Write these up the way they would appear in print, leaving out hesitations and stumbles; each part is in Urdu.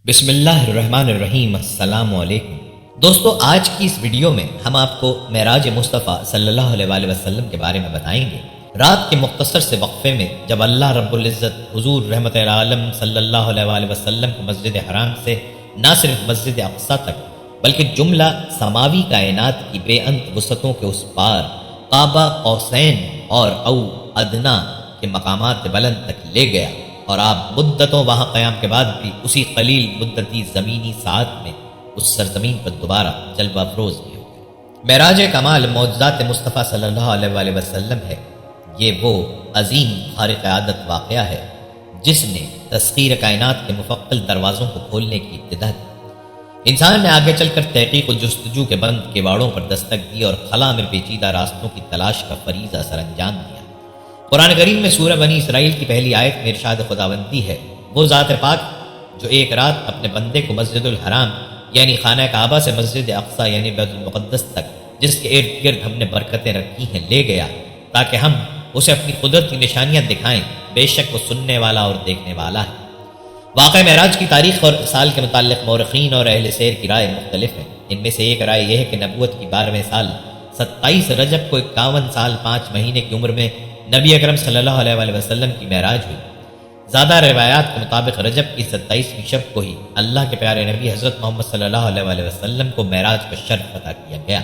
بسم اللہ الرحمن الرحیم۔ السلام علیکم دوستو، آج کی اس ویڈیو میں ہم آپ کو معراج مصطفیٰ صلی اللہ علیہ وآلہ وسلم کے بارے میں بتائیں گے۔ رات کے مختصر سے وقفے میں جب اللہ رب العزت حضور رحمت العالم صلی اللہ علیہ وآلہ وسلم کو مسجد حرام سے نہ صرف مسجد اقصیٰ تک بلکہ جملہ سماوی کائنات کی بے انت وسعتوں کے اس پار قاب قوسین اور او ادنا کے مقامات بلند تک لے گیا اور آپ مدتوں وہاں قیام کے بعد بھی اسی قلیل مدتی زمینی ساعت میں اس سرزمین پر دوبارہ جلوہ افروز بھی ہو گئے۔ معراج کمال معجزات مصطفیٰ صلی اللہ علیہ وآلہ وسلم ہے۔ یہ وہ عظیم خارق عادت واقعہ ہے جس نے تسخیر کائنات کے مفقل دروازوں کو کھولنے کی ابتدا دی۔ انسان نے آگے چل کر تحقیق و جستجو کے بند کیواڑوں پر دستک دی اور خلا میں پیچیدہ راستوں کی تلاش کا فریضہ سر انجام دیا۔ قرآن کریم میں سورہ بنی اسرائیل کی پہلی آیت میں ارشاد خداوندی ہے، وہ ذات پاک جو ایک رات اپنے بندے کو مسجد الحرام یعنی خانہ کعبہ سے مسجد اقصیٰ یعنی بیت المقدس تک جس کے ارد گرد ہم نے برکتیں رکھی ہیں لے گیا تاکہ ہم اسے اپنی قدرت کی نشانیاں دکھائیں، بے شک وہ سننے والا اور دیکھنے والا ہے۔ واقعہ معراج کی تاریخ اور سال کے متعلق مورخین اور اہل سیر کی رائے مختلف ہیں۔ ان میں سے ایک رائے یہ ہے کہ نبوت کی 12ویں سال 27 رجب کو 51 سال 5 مہینے کی عمر میں نبی اکرم صلی اللہ علیہ وآلہ وسلم کی معراج ہوئی۔ زیادہ روایات کے مطابق رجب کی 27ویں شب کو ہی اللہ کے پیارے نبی حضرت محمد صلی اللہ علیہ وآلہ وسلم کو معراج کا شرف عطا کیا گیا۔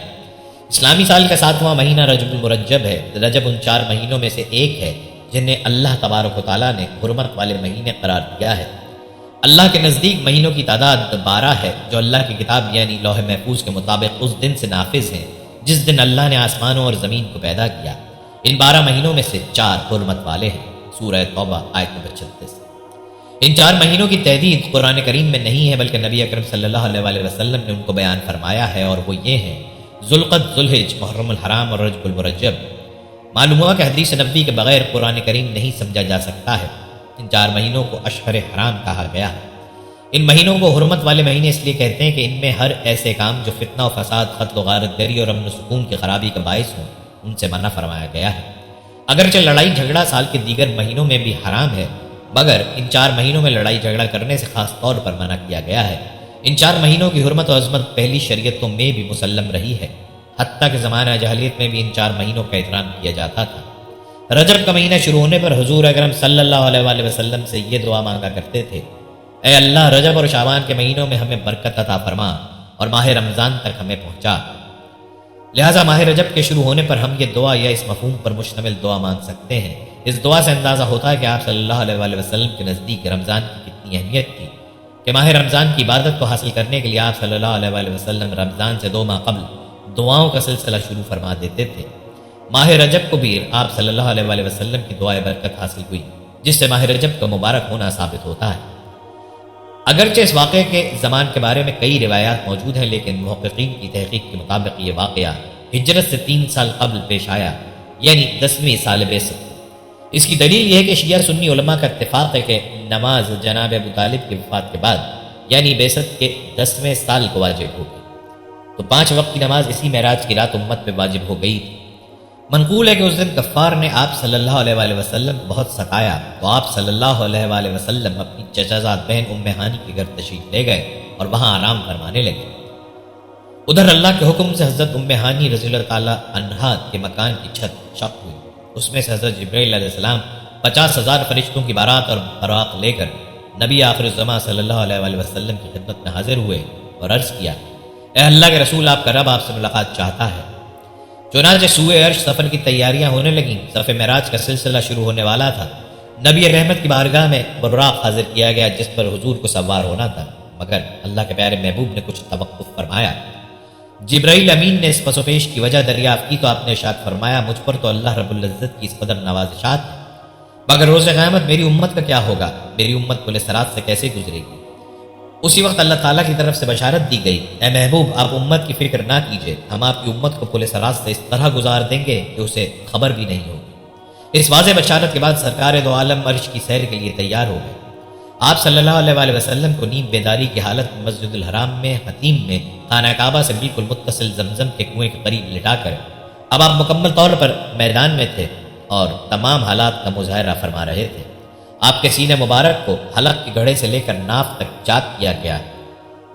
اسلامی سال کا 7واں مہینہ رجب المرجب ہے۔ رجب ان 4 مہینوں میں سے ایک ہے جنہیں اللہ تبارک و تعالیٰ نے حرمت والے مہینے قرار دیا ہے۔ اللہ کے نزدیک مہینوں کی تعداد 12 ہے جو اللہ کی کتاب یعنی لوح محفوظ کے مطابق اس دن سے نافذ ہیں جس دن اللہ نے آسمانوں اور زمین کو پیدا کیا۔ ان 12 مہینوں میں سے 4 حرمت والے ہیں۔ سورہ توبہ آیت نمبر 36۔ ان 4 مہینوں کی تحدید قرآن کریم میں نہیں ہے بلکہ نبی اکرم صلی اللہ علیہ وآلہ وسلم نے ان کو بیان فرمایا ہے، اور وہ یہ ہیں ذوالقعدہ، ذوالحج، محرم الحرام اور رجب المرجب۔ معلوم ہوا کہ حدیث نبوی کے بغیر قرآن کریم نہیں سمجھا جا سکتا ہے۔ ان 4 مہینوں کو اشہر حرام کہا گیا ہے۔ ان مہینوں کو حرمت والے مہینے اس لیے کہتے ہیں کہ ان میں ہر ایسے کام جو فتنہ و فساد، قتل و غارت گری اور امن و سکون کی خرابی کا باعث ہوں ان سے منع فرمایا گیا ہے۔ اگرچہ لڑائی جھگڑا سال کے دیگر مہینوں میں بھی حرام ہے، مگر ان 4 مہینوں میں لڑائی جھگڑا کرنے سے خاص طور پر منع کیا گیا ہے۔ ان 4 مہینوں کی حرمت و عظمت پہلی شریعتوں میں بھی مسلم رہی ہے، حتیٰ کہ زمانہ جاہلیت میں بھی ان 4 مہینوں کا احترام کیا جاتا تھا۔ رجب کا مہینہ شروع ہونے پر حضور اکرم صلی اللہ علیہ وآلہ وسلم سے یہ دعا مانگا کرتے تھے، اے اللہ رجب اور شعبان کے مہینوں میں ہمیں برکت عطا فرما اور ماہ رمضان تک ہمیں پہنچا۔ لہٰذا ماہ رجب کے شروع ہونے پر ہم یہ دعا یا اس مفہوم پر مشتمل دعا مانگ سکتے ہیں۔ اس دعا سے اندازہ ہوتا ہے کہ آپ صلی اللہ علیہ وآلہ وسلم کے نزدیک رمضان کی کتنی اہمیت تھی کہ ماہ رمضان کی عبادت کو حاصل کرنے کے لیے آپ صلی اللہ علیہ وآلہ وسلم رمضان سے 2 ماہ قبل دعاؤں کا سلسلہ شروع فرما دیتے تھے۔ ماہ رجب کو بھی آپ صلی اللہ علیہ وآلہ وسلم کی دعائے برکت حاصل ہوئی، جس سے ماہ رجب کا مبارک ہونا ثابت ہوتا ہے۔ اگرچہ اس واقعے کے زمان کے بارے میں کئی روایات موجود ہیں، لیکن محققین کی تحقیق کے مطابق یہ واقعہ ہجرت سے 3 سال قبل پیش آیا، یعنی 10ویں سال بعثت۔ اس کی دلیل یہ ہے کہ شیعہ سنی علماء کا اتفاق ہے کہ نماز جناب ابو طالب کی وفات کے بعد یعنی بعثت کے 10ویں سال کو واجب ہو گئی، تو 5 وقت کی نماز اسی معراج کی رات امت پہ واجب ہو گئی تھی۔ منقول ہے کہ اس دن کفار نے آپ صلی اللہ علیہ وآلہ وسلم کو بہت ستایا، تو آپ صلی اللہ علیہ وآلہ وسلم اپنی چچازاد بہن ام ہانی کے گھر تشریف لے گئے اور وہاں آرام فرمانے لگے۔ ادھر اللہ کے حکم سے حضرت ام ہانی رضی اللہ تعالیٰ عنہا کے مکان کی چھت شق ہوئی۔ اس میں سے حضرت جبرائیل علیہ السلام 50,000 فرشتوں کی بارات اور براق لے کر نبی آخر الزماں صلی اللہ علیہ وآلہ وسلم کی خدمت میں حاضر ہوئے اور عرض کیا، اے اللہ کے رسول، آپ کا رب آپ سے ملاقات چاہتا ہے۔ چنانچہ سوئے عرش سفر کی تیاریاں ہونے لگیں۔ صف معراج کا سلسلہ شروع ہونے والا تھا۔ نبی رحمت کی بارگاہ میں براق حاضر کیا گیا جس پر حضور کو سوار ہونا تھا، مگر اللہ کے پیارے محبوب نے کچھ توقف فرمایا۔ جبرائیل امین نے اس پس و پیش کی وجہ دریافت کی تو آپ نے ارشاد فرمایا، مجھ پر تو اللہ رب العزت کی اس قدر نوازشات ہیں، مگر روز قیامت میری امت کا کیا ہوگا؟ میری امت پل صراط سے کیسے گزرے گی؟ اسی وقت اللہ تعالیٰ کی طرف سے بشارت دی گئی، اے محبوب آپ امت کی فکر نہ کیجیے، ہم آپ کی امت کو پل صراط سے اس طرح گزار دیں گے کہ اسے خبر بھی نہیں ہوگی۔ اس واضح بشارت کے بعد سرکار دو عالم عرش کی سیر کے لیے تیار ہو گئے۔ آپ صلی اللہ علیہ وآلہ وسلم کو نیند بیداری کی حالت میں مسجد الحرام میں حتیم میں خانہ کعبہ سے بالکل متصل زمزم کے کنویں کے قریب لٹا کر اب آپ مکمل طور پر میدان میں تھے اور تمام حالات کا مظاہرہ فرما رہے تھے۔ آپ کے سینے مبارک کو حلق کے گھڑے سے لے کر ناف تک چاک کیا گیا۔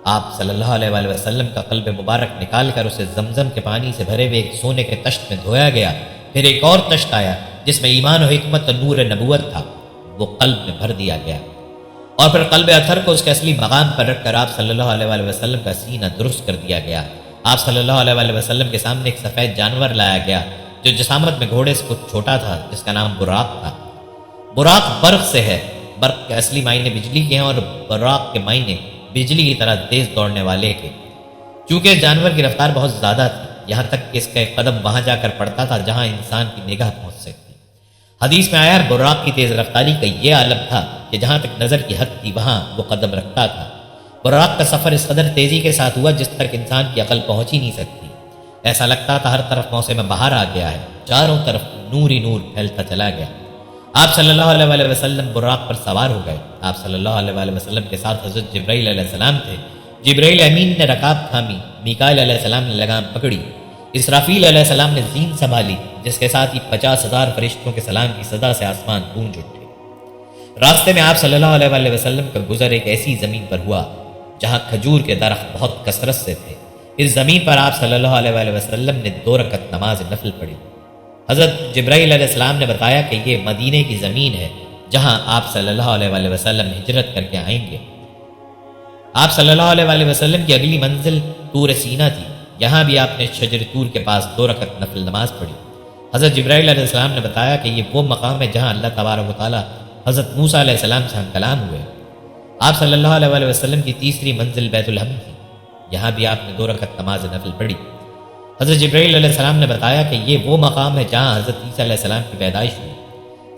آپ صلی اللہ علیہ وآلہ وسلم کا قلب مبارک نکال کر اسے زمزم کے پانی سے بھرے ہوئے ایک سونے کے تشت میں دھویا گیا۔ پھر ایک اور تشت آیا جس میں ایمان و حکمت اور نور نبوت تھا، وہ قلب میں بھر دیا گیا، اور پھر قلب اطہر کو اس کے اصلی مقام پر رکھ کر آپ صلی اللہ علیہ وآلہ وسلم کا سینہ درست کر دیا گیا۔ آپ صلی اللہ علیہ وآلہ وسلم کے سامنے ایک سفید جانور لایا گیا جو جسامت میں گھوڑے سے کچھ چھوٹا تھا، جس کا نام براق تھا۔ براق برق سے ہے، برق کے اصلی معنی بجلی کے ہیں اور براق کے معنی بجلی کی طرح تیز دوڑنے والے کے۔ چونکہ اس جانور کی رفتار بہت زیادہ تھی، یہاں تک کہ اس کا ایک قدم وہاں جا کر پڑتا تھا جہاں انسان کی نگاہ پہنچ سکتی۔ حدیث میں آیا براق کی تیز رفتاری کا یہ عالم تھا کہ جہاں تک نظر کی حد تھی وہاں وہ قدم رکھتا تھا۔ براق کا سفر اس قدر تیزی کے ساتھ ہوا جس تک انسان کی عقل پہنچ ہی نہیں سکتی۔ ایسا لگتا تھا ہر طرف موسم بہار آ گیا ہے، چاروں طرف نور ہی نور پھیلتا چلا گیا۔ آپ صلی اللہ علیہ وآلہ وسلم براق پر سوار ہو گئے۔ آپ صلی اللہ علیہ وآلہ وسلم کے ساتھ حضرت جبرائیل علیہ السلام تھے۔ جبرائیل امین نے رکاب تھامی، میکائیل علیہ السلام نے لگام پکڑی، اسرافیل علیہ السلام نے زین سنبھالی، جس کے ساتھ ہی 50,000 فرشتوں کے سلام کی صدا سے آسمان گونج اٹھے۔ راستے میں آپ صلی اللہ علیہ وآلہ وسلم کا گزر ایک ایسی زمین پر ہوا جہاں کھجور کے درخت بہت کثرت سے تھے۔ اس زمین پر آپ صلی اللہ علیہ وآلہ وسلم نے 2 رکعت نماز نفل پڑھی۔ حضرت جبرائیل علیہ السلام نے بتایا کہ یہ مدینے کی زمین ہے جہاں آپ صلی اللہ علیہ وآلہ وسلم ہجرت کر کے آئیں گے۔ آپ صلی اللہ علیہ وآلہ وسلم کی اگلی منزل طور سینا تھی، یہاں بھی آپ نے شجر طور کے پاس 2 رکعت نفل نماز پڑھی۔ حضرت جبرائیل علیہ السلام نے بتایا کہ یہ وہ مقام ہے جہاں اللہ تبارک و تعالیٰ حضرت موسیٰ علیہ السلام سے ہم کلام ہوئے۔ آپ صلی اللہ علیہ وآلہ وسلم کی تیسری منزل بیت الحم تھی، یہاں بھی آپ نے 2 رکعت نماز نفل پڑھی۔ حضرت جبرائیل علیہ السلام نے بتایا کہ یہ وہ مقام ہے جہاں حضرت عیسیٰ علیہ السلام کی پیدائش ہوئی۔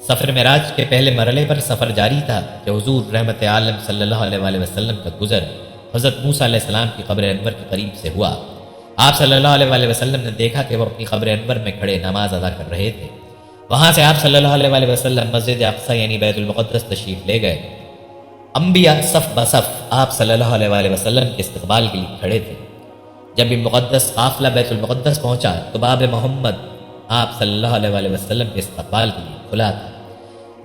سفر معراج کے پہلے مرحلے پر سفر جاری تھا کہ حضور رحمت عالم صلی اللہ علیہ وآلہ وسلم کا گزر حضرت موسیٰ علیہ السلام کی قبر انور کے قریب سے ہوا۔ آپ صلی اللہ علیہ وآلہ وسلم نے دیکھا کہ وہ اپنی قبر انور میں کھڑے نماز ادا کر رہے تھے۔ وہاں سے آپ صلی اللہ علیہ وآلہ وسلم مسجد اقصی یعنی بیت المقدس تشریف لے گئے۔ انبیاء صف بصف آپ صلی اللہ علیہ وآلہ وسلم کے استقبال کے لیے کھڑے تھے۔ جب یہ مقدس قافلہ بیت المقدس پہنچا تو باب محمد آپ صلی اللہ علیہ وآلہ وسلم کے استقبال کے لیے کھلا تھا۔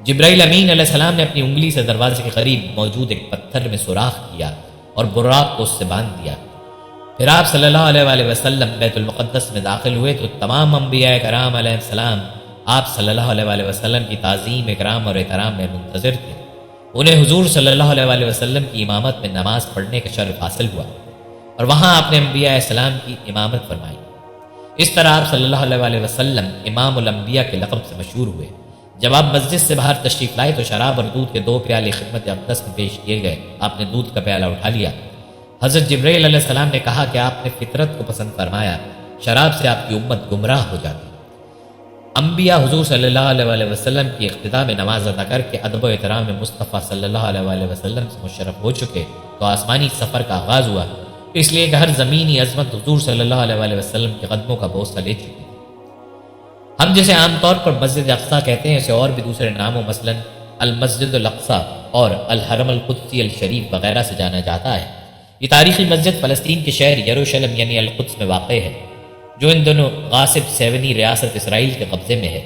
جبرائیل امین علیہ السلام نے اپنی انگلی سے دروازے کے قریب موجود ایک پتھر میں سوراخ کیا اور براق کو اس سے باندھ دیا۔ پھر آپ صلی اللہ علیہ وآلہ وسلم بیت المقدس میں داخل ہوئے تو تمام انبیاء کرام علیہ السلام آپ صلی اللہ علیہ وآلہ وسلم کی تعظیم، اکرام اور احترام میں منتظر تھے۔ انہیں حضور صلی اللہ علیہ وآلہ وسلم کی امامت میں نماز پڑھنے کا شرف حاصل ہوا اور وہاں آپ نے انبیاء السلام کی امامت فرمائی۔ اس طرح آپ صلی اللہ علیہ وآلہ وسلم امام الانبیاء کے لقب سے مشہور ہوئے۔ جب آپ مسجد سے باہر تشریف لائے تو شراب اور دودھ کے 2 پیالے خدمت اقدس میں پیش کیے گئے۔ آپ نے دودھ کا پیالہ اٹھا لیا۔ حضرت جبرائیل علیہ السلام نے کہا کہ آپ نے فطرت کو پسند فرمایا، شراب سے آپ کی امت گمراہ ہو جاتی۔ انبیاء حضور صلی اللہ علیہ وآلہ وسلم کی اقتداء میں نماز ادا کر کے ادب و احترام میں مصطفیٰ صلی اللہ علیہ وآلہ وسلم سے مشرف ہو چکے تو آسمانی سفر کا آغاز ہوا، اس لیے کہ ہر زمینی عظمت حضور صلی اللہ علیہ وآلہ وسلم کے قدموں کا بوسہ لے چکی تھی۔ ہم جسے عام طور پر مسجد اقصی کہتے ہیں اسے اور بھی دوسرے ناموں مثلا المسجد الاقصی اور الحرم القدسی الشریف وغیرہ سے جانا جاتا ہے۔ یہ تاریخی مسجد فلسطین کے شہر یروشلم یعنی القدس میں واقع ہے، جو ان دونوں غاصب سیونی ریاست اسرائیل کے قبضے میں ہے۔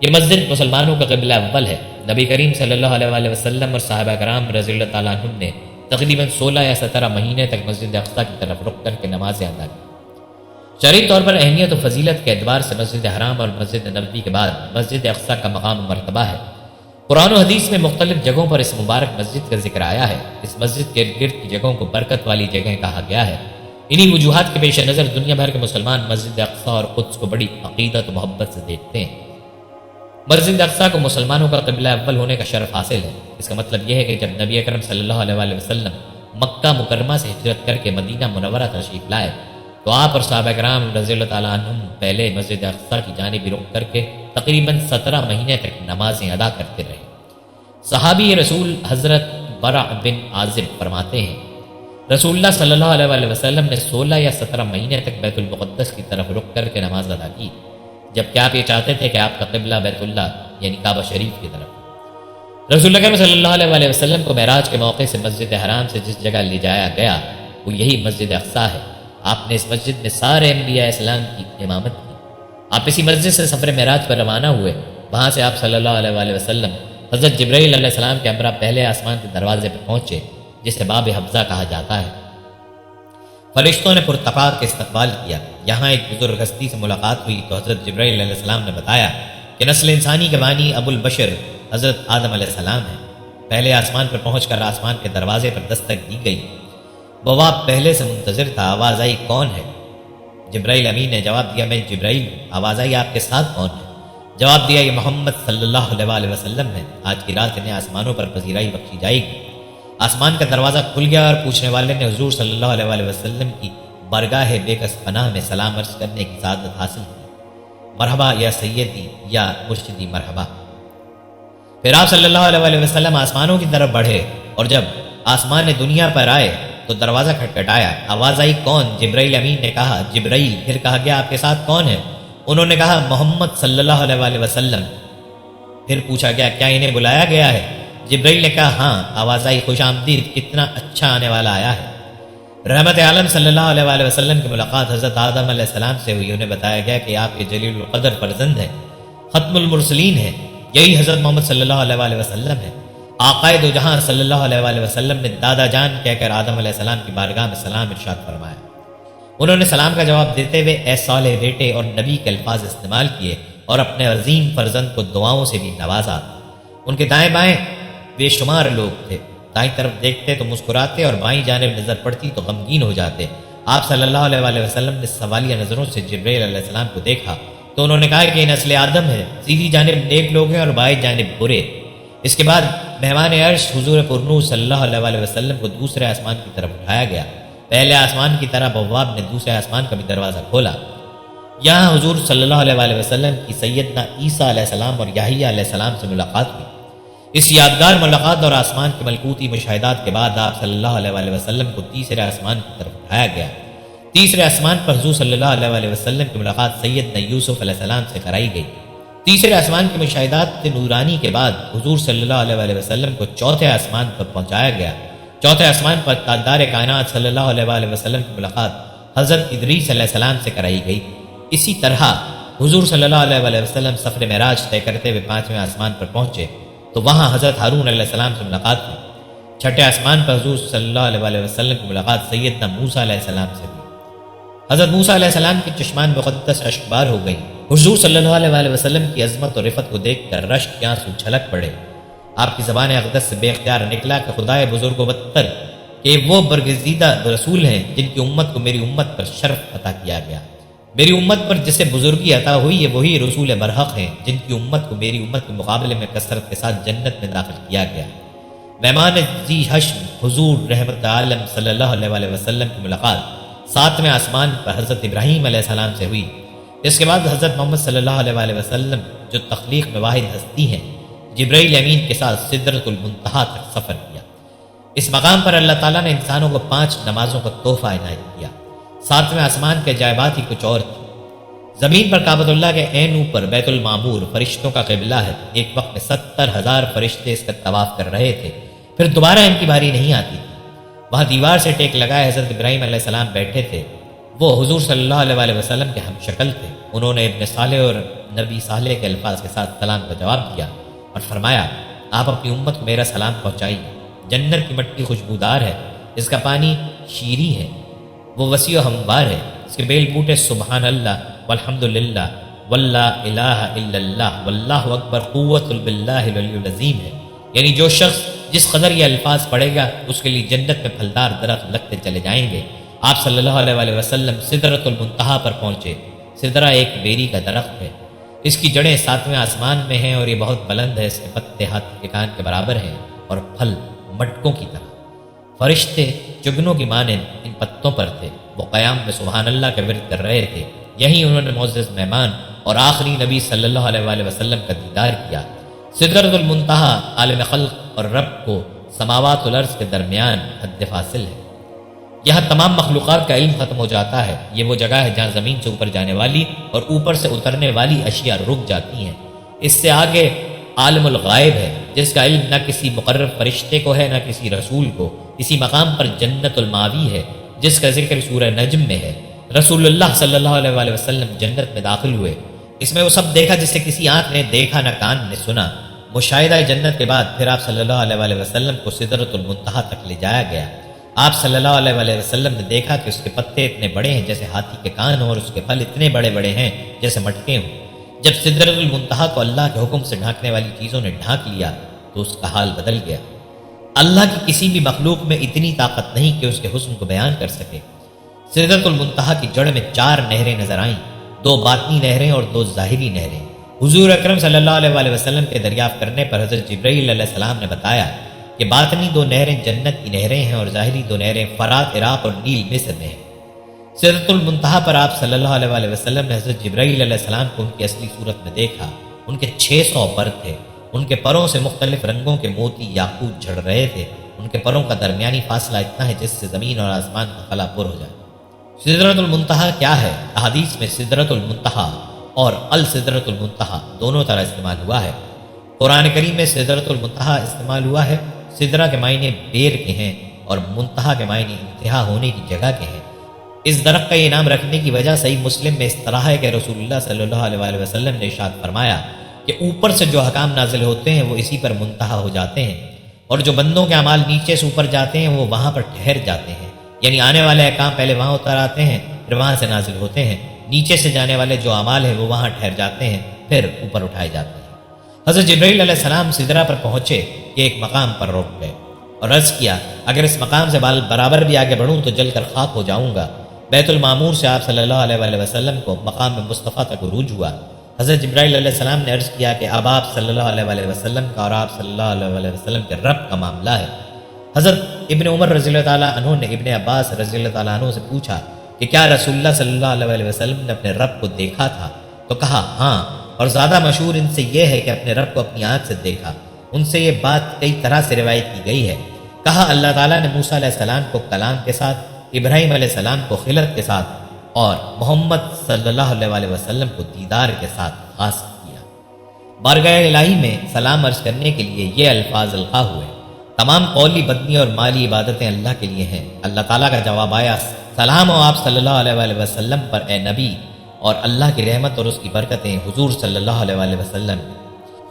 یہ مسجد مسلمانوں کا قبلہ اول ہے۔ نبی کریم صلی اللہ علیہ وآلہ وسلم اور صحابہ کرام رضی اللہ تعالیٰ عنہم نے تقریباً 16 یا 17 مہینے تک مسجد اقصی کی طرف رخ کر کے نمازیں ادا کی۔ شرعی طور پر اہمیت و فضیلت کے اعتبار سے مسجد حرام اور مسجد نبوی کے بعد مسجد اقصی کا مقام و مرتبہ ہے۔ قرآن و حدیث میں مختلف جگہوں پر اس مبارک مسجد کا ذکر آیا ہے۔ اس مسجد کے ارد گرد کی جگہوں کو برکت والی جگہیں کہا گیا ہے۔ انہی وجوہات کے پیش نظر دنیا بھر کے مسلمان مسجد اقصی اور قدس کو بڑی عقیدت و محبت سے دیکھتے ہیں۔ مسجد اقصی کو مسلمانوں کا قبلہ اول ہونے کا شرف حاصل ہے۔ اس کا مطلب یہ ہے کہ جب نبی اکرم صلی اللہ علیہ وآلہ وسلم مکہ مکرمہ سے ہجرت کر کے مدینہ منورہ تشریف لائے تو آپ اور صحابہ کرام رضی اللہ تعالیٰ عنہم پہلے مسجد اقصی کی جانب رخ کر کے تقریباً 17 مہینے تک نمازیں ادا کرتے رہے۔ صحابی رسول حضرت برع بن عازب فرماتے ہیں رسول اللہ صلی اللہ علیہ وآلہ وسلم نے 16 یا 17 مہینے تک بیت المقدس کی طرف رخ کر کے نماز ادا کی، جبکہ آپ یہ چاہتے تھے کہ آپ کا قبلہ بیت اللہ یعنی کعبہ شریف کی طرف۔ رسول اللہ صلی اللہ علیہ وآلہ وسلم کو معراج کے موقع سے مسجد حرام سے جس جگہ لے جایا گیا وہ یہی مسجد اقصی ہے۔ آپ نے اس مسجد میں سارے انبیاء اسلام کی امامت کی۔ آپ اسی مسجد سے سفر معراج پر روانہ ہوئے۔ وہاں سے آپ صلی اللہ علیہ وآلہ وسلم حضرت جبرائیل علیہ السلام کے ہمراہ پہلے آسمان کے دروازے پر پہنچے جسے باب حفظہ کہا جاتا ہے۔ فرشتوں نے پرتپاک استقبال کیا۔ یہاں ایک بزرگ ہستی سے ملاقات ہوئی تو حضرت جبرائیل علیہ السلام نے بتایا کہ نسل انسانی کے بانی ابو البشر حضرت آدم علیہ السلام ہیں۔ پہلے آسمان پر پہنچ کر آسمان کے دروازے پر دستک دی گئی۔ بواب پہلے سے منتظر تھا، آواز آئی کون ہے؟ جبرائیل امین نے جواب دیا میں جبرائیل ہوں۔ آواز آئی آپ کے ساتھ کون ہے؟ جواب دیا یہ محمد صلی اللہ علیہ وسلم ہے، آج کی رات انہیں آسمانوں پر پذیرائی بخشی جائے گی۔ آسمان کا دروازہ کھل گیا اور پوچھنے والے نے حضور صلی اللہ علیہ وسلم کی بارگاہ بے کس پناہ میں سلام عرض کرنے کی سعادت حاصل کی۔ مرحبا یا سیدی یا مرشدی مرحبا۔ پھر آپ صلی اللہ علیہ وسلم آسمانوں کی طرف بڑھے اور جب آسمان دنیا پر آئے تو دروازہ کھٹکھٹایا۔ آواز آئی کون؟ جبرائیل امین نے کہا جبرائیل۔ پھر کہا گیا آپ کے ساتھ کون ہے؟ انہوں نے کہا محمد صلی اللہ علیہ وسلم۔ پھر پوچھا گیا کیا انہیں بلایا گیا ہے؟ جبرائیل نے کہا ہاں۔ آواز آئی خوش آمدید، کتنا اچھا آنے والا آیا ہے۔ رحمت عالم صلی اللہ علیہ وسلم کی ملاقات حضرت آدم علیہ السلام سے ہوئی۔ انہیں بتایا گیا کہ آپ کے جلیل القدر فرزند ہیں، ختم المرسلین ہیں، یہی حضرت محمد صلی اللہ علیہ وسلم ہے۔ آقائے دو جہاں صلی اللہ علیہ وسلم نے دادا جان کہہ کر آدم علیہ السلام کی بارگاہ میں سلام ارشاد فرمایا۔ انہوں نے سلام کا جواب دیتے ہوئے اے صالح بیٹے اور نبی کے الفاظ استعمال کیے اور اپنے عظیم فرزند کو دعاؤں سے بھی نوازا۔ ان کے دائیں بائیں بے شمار لوگ تھے، دائیں طرف دیکھتے تو مسکراتے اور بائیں جانب نظر پڑتی تو غمگین ہو جاتے۔ آپ صلی اللہ علیہ وسلم نے سوالیہ نظروں سے جبرائیل علیہ السلام کو دیکھا تو انہوں نے کہا کہ یہ نسل آدم ہے، سیدھی جانب نیک لوگ ہیں اور بائیں جانب برے۔ اس کے بعد مہمان عرش حضور پرنور صلی اللہ علیہ وسلم کو دوسرے آسمان کی طرف اٹھایا گیا۔ پہلے آسمان کی طرح بواب نے دوسرے آسمان کا بھی دروازہ کھولا۔ یہاں حضور صلی اللہ علیہ وسلم کی سیدنا عیسیٰ علیہ السلام اور یحییٰ علیہ السلام سے ملاقات ہوئی۔ اس یادگار ملاقات اور آسمان کے ملکوتی مشاہدات کے بعد آپ صلی اللہ علیہ وسلم کو تیسرے آسمان کی طرف اٹھایا گیا۔ تیسرے آسمان پر حضور صلی اللہ علیہ وسلم کی ملاقات سیدنا یوسف علیہ السلام سے کرائی گئی۔ تیسرے آسمان کے مشاہدات نورانی کے بعد حضور صلی اللہ علیہ وسلم کو چوتھے آسمان پر پہنچایا گیا۔ چوتھے آسمان پر تاجدار کائنات صلی اللہ علیہ وسلم کی ملاقات حضرت ادریس علیہ السلام سے کرائی گئی۔ اسی طرح حضور صلی اللہ علیہ وسلم سفر معراج طے کرتے ہوئے پانچویں آسمان پر پہنچے تو وہاں حضرت ہارون علیہ السلام سے ملاقات ہوئی۔ چھٹے آسمان پر حضور صلی اللہ علیہ وسلم کی ملاقات سیدنا موسیٰ علیہ السلام سے ہوئی۔ حضرت موسیٰ علیہ السلام کی چشمان مقدس اشکبار ہو گئی۔ حضور صلی اللہ علیہ وسلم کی عظمت اور رفت کو دیکھ کر رشک کے آنسو چھلک پڑے۔ آپ کی زبان اقدس سے بے اختیار نکلا کہ خدائے بزرگ و برتر کہ وہ برگزیدہ رسول ہیں جن کی امت کو میری امت پر شرف عطا کیا گیا۔ میری امت پر جسے بزرگی عطا ہوئی ہے وہی رسول برحق ہیں جن کی امت کو میری امت کے مقابلے میں کثرت کے ساتھ جنت میں داخل کیا گیا۔ مہمان ذی حشم حضور رحمت عالم صلی اللہ علیہ وسلم کی ملاقات ساتویں آسمان پر حضرت ابراہیم علیہ السلام سے ہوئی۔ اس کے بعد حضرت محمد صلی اللہ علیہ وسلم جو تخلیق میں واحد ہستی ہیں جبرائیل امین کے ساتھ سدرۃ المنتہا تک سفر کیا۔ اس مقام پر اللہ تعالیٰ نے انسانوں کو 5 نمازوں کا تحفہ عنایت کیا۔ ساتویں آسمان کے عجائبات ہی کچھ اور تھی۔ زمین پر کعبۃ اللہ کے عین اوپر بیت المعمور فرشتوں کا قبلہ ہے۔ ایک وقت میں 70,000 فرشتے اس کا طواف کر رہے تھے، پھر دوبارہ ان کی باری نہیں آتی تھی۔ وہاں دیوار سے ٹیک لگائے حضرت ابراہیم علیہ السلام بیٹھے تھے۔ وہ حضور صلی اللہ علیہ وسلم کے ہم شکل تھے۔ انہوں نے ابن صالح اور نبی صالح کے الفاظ کے ساتھ سلام کا جواب دیا اور فرمایا آپ اپنی امت کو میرا سلام پہنچائیے۔ جنت کی مٹی خوشبودار ہے، اس کا پانی شیریں ہے، وہ وسیع و ہموار ہے، اس کے بیل بوٹے سبحان اللہ والحمد للہ واللہ الہ الا اللہ واللہ اکبر قوت باللہ العلی العظیم ہے۔ یعنی جو شخص جس قدر یہ الفاظ پڑھے گا اس کے لیے جنت میں پھلدار درخت لگتے چلے جائیں گے۔ آپ صلی اللہ علیہ وسلم سدرۃ المنتہا پر پہنچے۔ سدرہ ایک بیری کا درخت ہے، اس کی جڑیں 7ویں آسمان میں ہیں اور یہ بہت بلند ہے، اس کے پتے ہاتھ کے کان کے برابر ہیں اور پھل مٹکوں کی طرح۔ فرشتے چگنوں کی مانند ان پتوں پر تھے۔ وہ قیام میں سبحان اللہ کے ورد کر رہے تھے۔ یہیں انہوں نے معزز مہمان اور آخری نبی صلی اللہ علیہ وسلم کا دیدار کیا۔ سدرۃ المنتہا عالم خلق اور رب کو سماوات والارض کے درمیان حد فاصل ہے۔ یہاں تمام مخلوقات کا علم ختم ہو جاتا ہے۔ یہ وہ جگہ ہے جہاں زمین سے اوپر جانے والی اور اوپر سے اترنے والی اشیاء رک جاتی ہیں۔ اس سے آگے عالم الغائب ہے جس کا علم نہ کسی مقرر فرشتے کو ہے نہ کسی رسول کو۔ اسی مقام پر جنت الماوی ہے جس کا ذکر سورہ نجم میں ہے۔ رسول اللہ صلی اللہ علیہ وسلم جنت میں داخل ہوئے۔ اس میں وہ سب دیکھا جسے کسی آنکھ نے دیکھا نہ کان نے سنا۔ مشاہدہ جنت کے بعد پھر آپ صلی اللہ علیہ وآلہ وسلم کو سدرۃ المنتہا تک لے جایا گیا۔ آپ صلی اللہ علیہ وآلہ وسلم نے دیکھا کہ اس کے پتے اتنے بڑے ہیں جیسے ہاتھی کے کان ہوں، اور اس کے پھل اتنے بڑے بڑے ہیں جیسے مٹکے ہوں۔ جب سدرۃ المنتہا کو اللہ کے حکم سے ڈھانکنے والی چیزوں نے ڈھانک لیا تو اس کا حال بدل گیا۔ اللہ کی کسی بھی مخلوق میں اتنی طاقت نہیں کہ اس کے حسن کو بیان کر سکے۔ سدرۃ المنتہا کی جڑ میں 4 نہریں نظر آئیں، 2 باطنی نہریں اور 2 ظاہری نہریں۔ حضور اکرم صلی اللہ علیہ وآلہ وسلم کے دریافت کرنے پر حضرت جبرائیل علیہ السلام نے بتایا کہ باطنی 2 نہریں جنت کی نہریں ہیں اور ظاہری 2 نہریں فرات عراق اور نیل مصر میں ہیں۔ سدرۃ المنتہا پر آپ صلی اللہ علیہ وآلہ وسلم نے حضرت جبرائیل علیہ السلام کو ان کی اصلی صورت میں دیکھا۔ ان کے 600 پر تھے، ان کے پروں سے مختلف رنگوں کے موتی یاقوت جھڑ رہے تھے۔ ان کے پروں کا درمیانی فاصلہ اتنا ہے جس سے زمین اور آسمان کا خلا پر ہو جائے۔ سدرۃ المنتہا کیا ہے؟ احادیث میں سدرۃ المنتہا اور السدرۃ المنتہا دونوں طرح استعمال ہوا ہے۔ قرآن کریم میں سدرۃ المنتہا استعمال ہوا ہے۔ سدرہ کے معنی بیر کے ہیں اور منتہا کے معنی انتہا ہونے کی جگہ کے ہیں۔ اس درخت کا یہ نام رکھنے کی وجہ صحیح مسلم میں اس طرح ہے کہ رسول اللہ صلی اللہ علیہ وآلہ وسلم نے ارشاد فرمایا کہ اوپر سے جو احکام نازل ہوتے ہیں وہ اسی پر منتہا ہو جاتے ہیں، اور جو بندوں کے اعمال نیچے سے اوپر جاتے ہیں وہ وہاں پر ٹھہر جاتے ہیں۔ یعنی آنے والے احکام پہلے وہاں اتر آتے ہیں، پھر وہاں سے نازل ہوتے ہیں۔ نیچے سے جانے والے جو اعمال ہیں وہ وہاں ٹھہر جاتے ہیں، پھر اوپر اٹھائے جاتے ہیں۔ حضرت جبرائیل علیہ السلام سدرہ پر پہنچے کہ ایک مقام پر رک گئے اور عرض کیا اگر اس مقام سے برابر بھی آگے بڑھوں تو جل کر خاک ہو جاؤں گا۔ بیت المعمور سے آپ صلی اللہ علیہ وآلہ وسلم کو مقام مصطفیٰ تک عروج ہوا۔ حضرت جبرائیل علیہ السلام نے عرض کیا کہ اب آپ صلی اللہ علیہ وآلہ وسلم کا اور آپ صلی اللہ علیہ وآلہ وسلم کے رب کا معاملہ ہے۔ حضرت ابن عمر رضی اللہ تعالیٰ عنہ نے ابن عباس رضی اللہ تعالیٰ عنہ سے پوچھا کہ کیا رسول اللہ صلی اللہ علیہ وآلہ وسلم نے اپنے رب کو دیکھا تھا؟ تو کہا ہاں، اور زیادہ مشہور ان سے یہ ہے کہ اپنے رب کو اپنی آنکھ سے دیکھا۔ ان سے یہ بات کئی طرح سے روایت کی گئی ہے۔ کہا اللہ تعالیٰ نے موسیٰ علیہ السلام کو کلام کے ساتھ، ابراہیم علیہ السلام کو خلت کے ساتھ اور محمد صلی اللہ علیہ وآلہ وسلم کو دیدار کے ساتھ خاص کیا۔ بارگاہ الہی میں سلام عرض کرنے کے لیے یہ الفاظ القاء ہوئے۔ تمام قولی بدنی اور مالی عبادتیں اللہ کے لیے ہیں۔ اللہ تعالیٰ کا جواب آیا سلام ہو آپ صلی اللہ علیہ وآلہ وسلم پر اے نبی، اور اللہ کی رحمت اور اس کی برکتیں حضور صلی اللہ علیہ وآلہ وسلم۔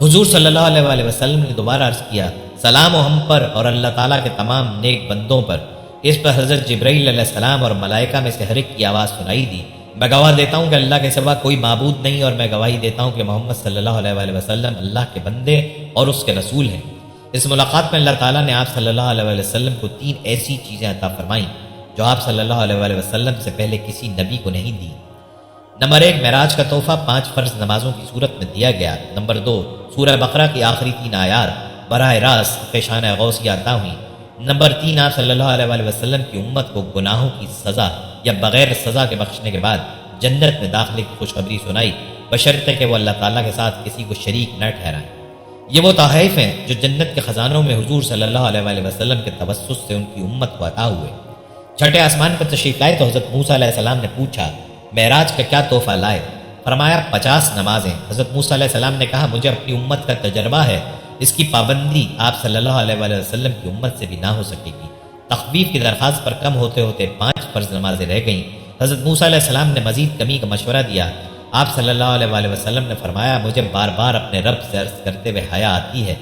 حضور صلی اللہ علیہ وآلہ وسلم نے دوبارہ عرض کیا سلام ہو ہم پر اور اللہ تعالیٰ کے تمام نیک بندوں پر۔ اس پر حضرت جبرائیل علیہ السلام اور ملائکہ میں سے ہر ایک کی آواز سنائی دی، میں گواہ دیتا ہوں کہ اللہ کے سوا کوئی معبود نہیں، اور میں گواہی دیتا ہوں کہ محمد صلی اللہ علیہ وآلہ وسلم اللہ کے بندے اور اس کے رسول ہیں۔ اس ملاقات میں اللہ تعالیٰ نے آپ صلی اللہ علیہ وآلہ وسلم کو 3 ایسی چیزیں عطا فرمائیں جو آپ صلی اللہ علیہ وآلہ وسلم سے پہلے کسی نبی کو نہیں دی۔ نمبر 1، معراج کا تحفہ 5 فرض نمازوں کی صورت میں دیا گیا۔ نمبر 2، سورہ بقرہ کی آخری 3 آیات براہ راست شان غوثیہ عطا ہوئی۔ نمبر 3، آپ صلی اللہ علیہ وآلہ وسلم کی امت کو گناہوں کی سزا یا بغیر سزا کے بخشنے کے بعد جنت میں داخلے کی خوشخبری سنائی، بشرطے کہ وہ اللہ تعالیٰ کے ساتھ کسی کو شریک نہ ٹھہرائیں۔ یہ وہ تحائف ہیں جو جنت کے خزانوں میں حضور صلی اللہ علیہ وآلہ وسلم کے توسط سے ان کی امت کو عطا ہوئے۔ چھٹے آسمان پر تشریف لائے تو حضرت موسیٰ علیہ السلام نے پوچھا معراج کا کیا تحفہ لائے؟ فرمایا 50 نمازیں۔ حضرت موسیٰ علیہ السلام نے کہا مجھے اپنی امت کا تجربہ ہے، اس کی پابندی آپ صلی اللہ علیہ وآلہ وسلم کی امت سے بھی نہ ہو سکے گی۔ تخفیف کی درخواست پر کم ہوتے ہوتے 5 فرض نمازیں رہ گئیں۔ حضرت موسیٰ علیہ السلام نے مزید کمی کا مشورہ دیا۔ آپ صلی اللہ علیہ وآلہ وسلم نے فرمایا مجھے بار بار اپنے رب سے عرض کرتے ہوئے حیا آتی ہے۔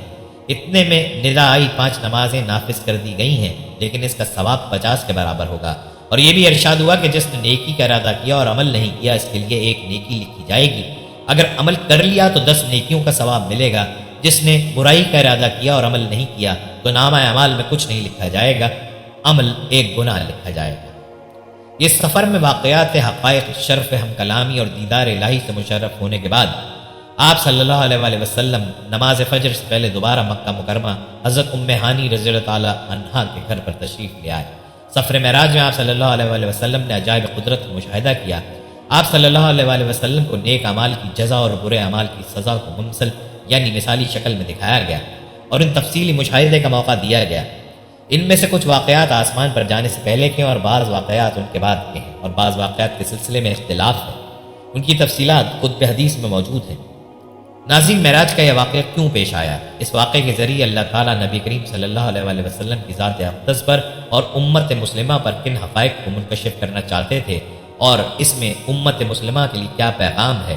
اتنے میں ندا آئی 5 نمازیں نافذ کر دی گئی ہیں، لیکن اس کا ثواب 50 کے برابر ہوگا۔ اور یہ بھی ارشاد ہوا کہ جس نے نیکی کا ارادہ کیا اور عمل نہیں کیا اس کے لیے 1 نیکی لکھی جائے گی، اگر عمل کر لیا تو 10 نیکیوں کا ثواب ملے گا۔ جس نے برائی کا ارادہ کیا اور عمل نہیں کیا تو نامہ اعمال میں کچھ نہیں لکھا جائے گا، عمل 1 گناہ لکھا جائے گا۔ اس سفر میں واقعات حقائق شرف ہم کلامی اور دیدار الہی سے مشرف ہونے کے بعد آپ صلی اللہ علیہ وآلہ وسلم نماز فجر سے پہلے دوبارہ مکہ مکرمہ حضرت ام ہانی رضی اللہ تعالی عنہا کے گھر پر تشریف لے آئے۔ سفر معراج میں آپ صلی اللہ علیہ وآلہ وسلم نے عجائب قدرت کا مشاہدہ کیا۔ آپ صلی اللہ علیہ وآلہ وسلم کو نیک اعمال کی جزا اور برے اعمال کی سزا کو ممثل یعنی مثالی شکل میں دکھایا گیا اور ان تفصیلی مشاہدے کا موقع دیا گیا۔ ان میں سے کچھ واقعات آسمان پر جانے سے پہلے کے ہیں اور بعض واقعات ان کے بعد کے ہیں، اور بعض واقعات کے سلسلے میں اختلاف ہے، ان کی تفصیلات قطب حدیث میں موجود ہیں۔ ناظرین، معراج کا یہ واقعہ کیوں پیش آیا؟ اس واقعے کے ذریعے اللہ تعالیٰ نبی کریم صلی اللہ علیہ وآلہ وسلم کی ذات اقدس پر اور امت مسلمہ پر کن حقائق کو منکشف کرنا چاہتے تھے، اور اس میں امت مسلمہ کے لیے کیا پیغام ہے۔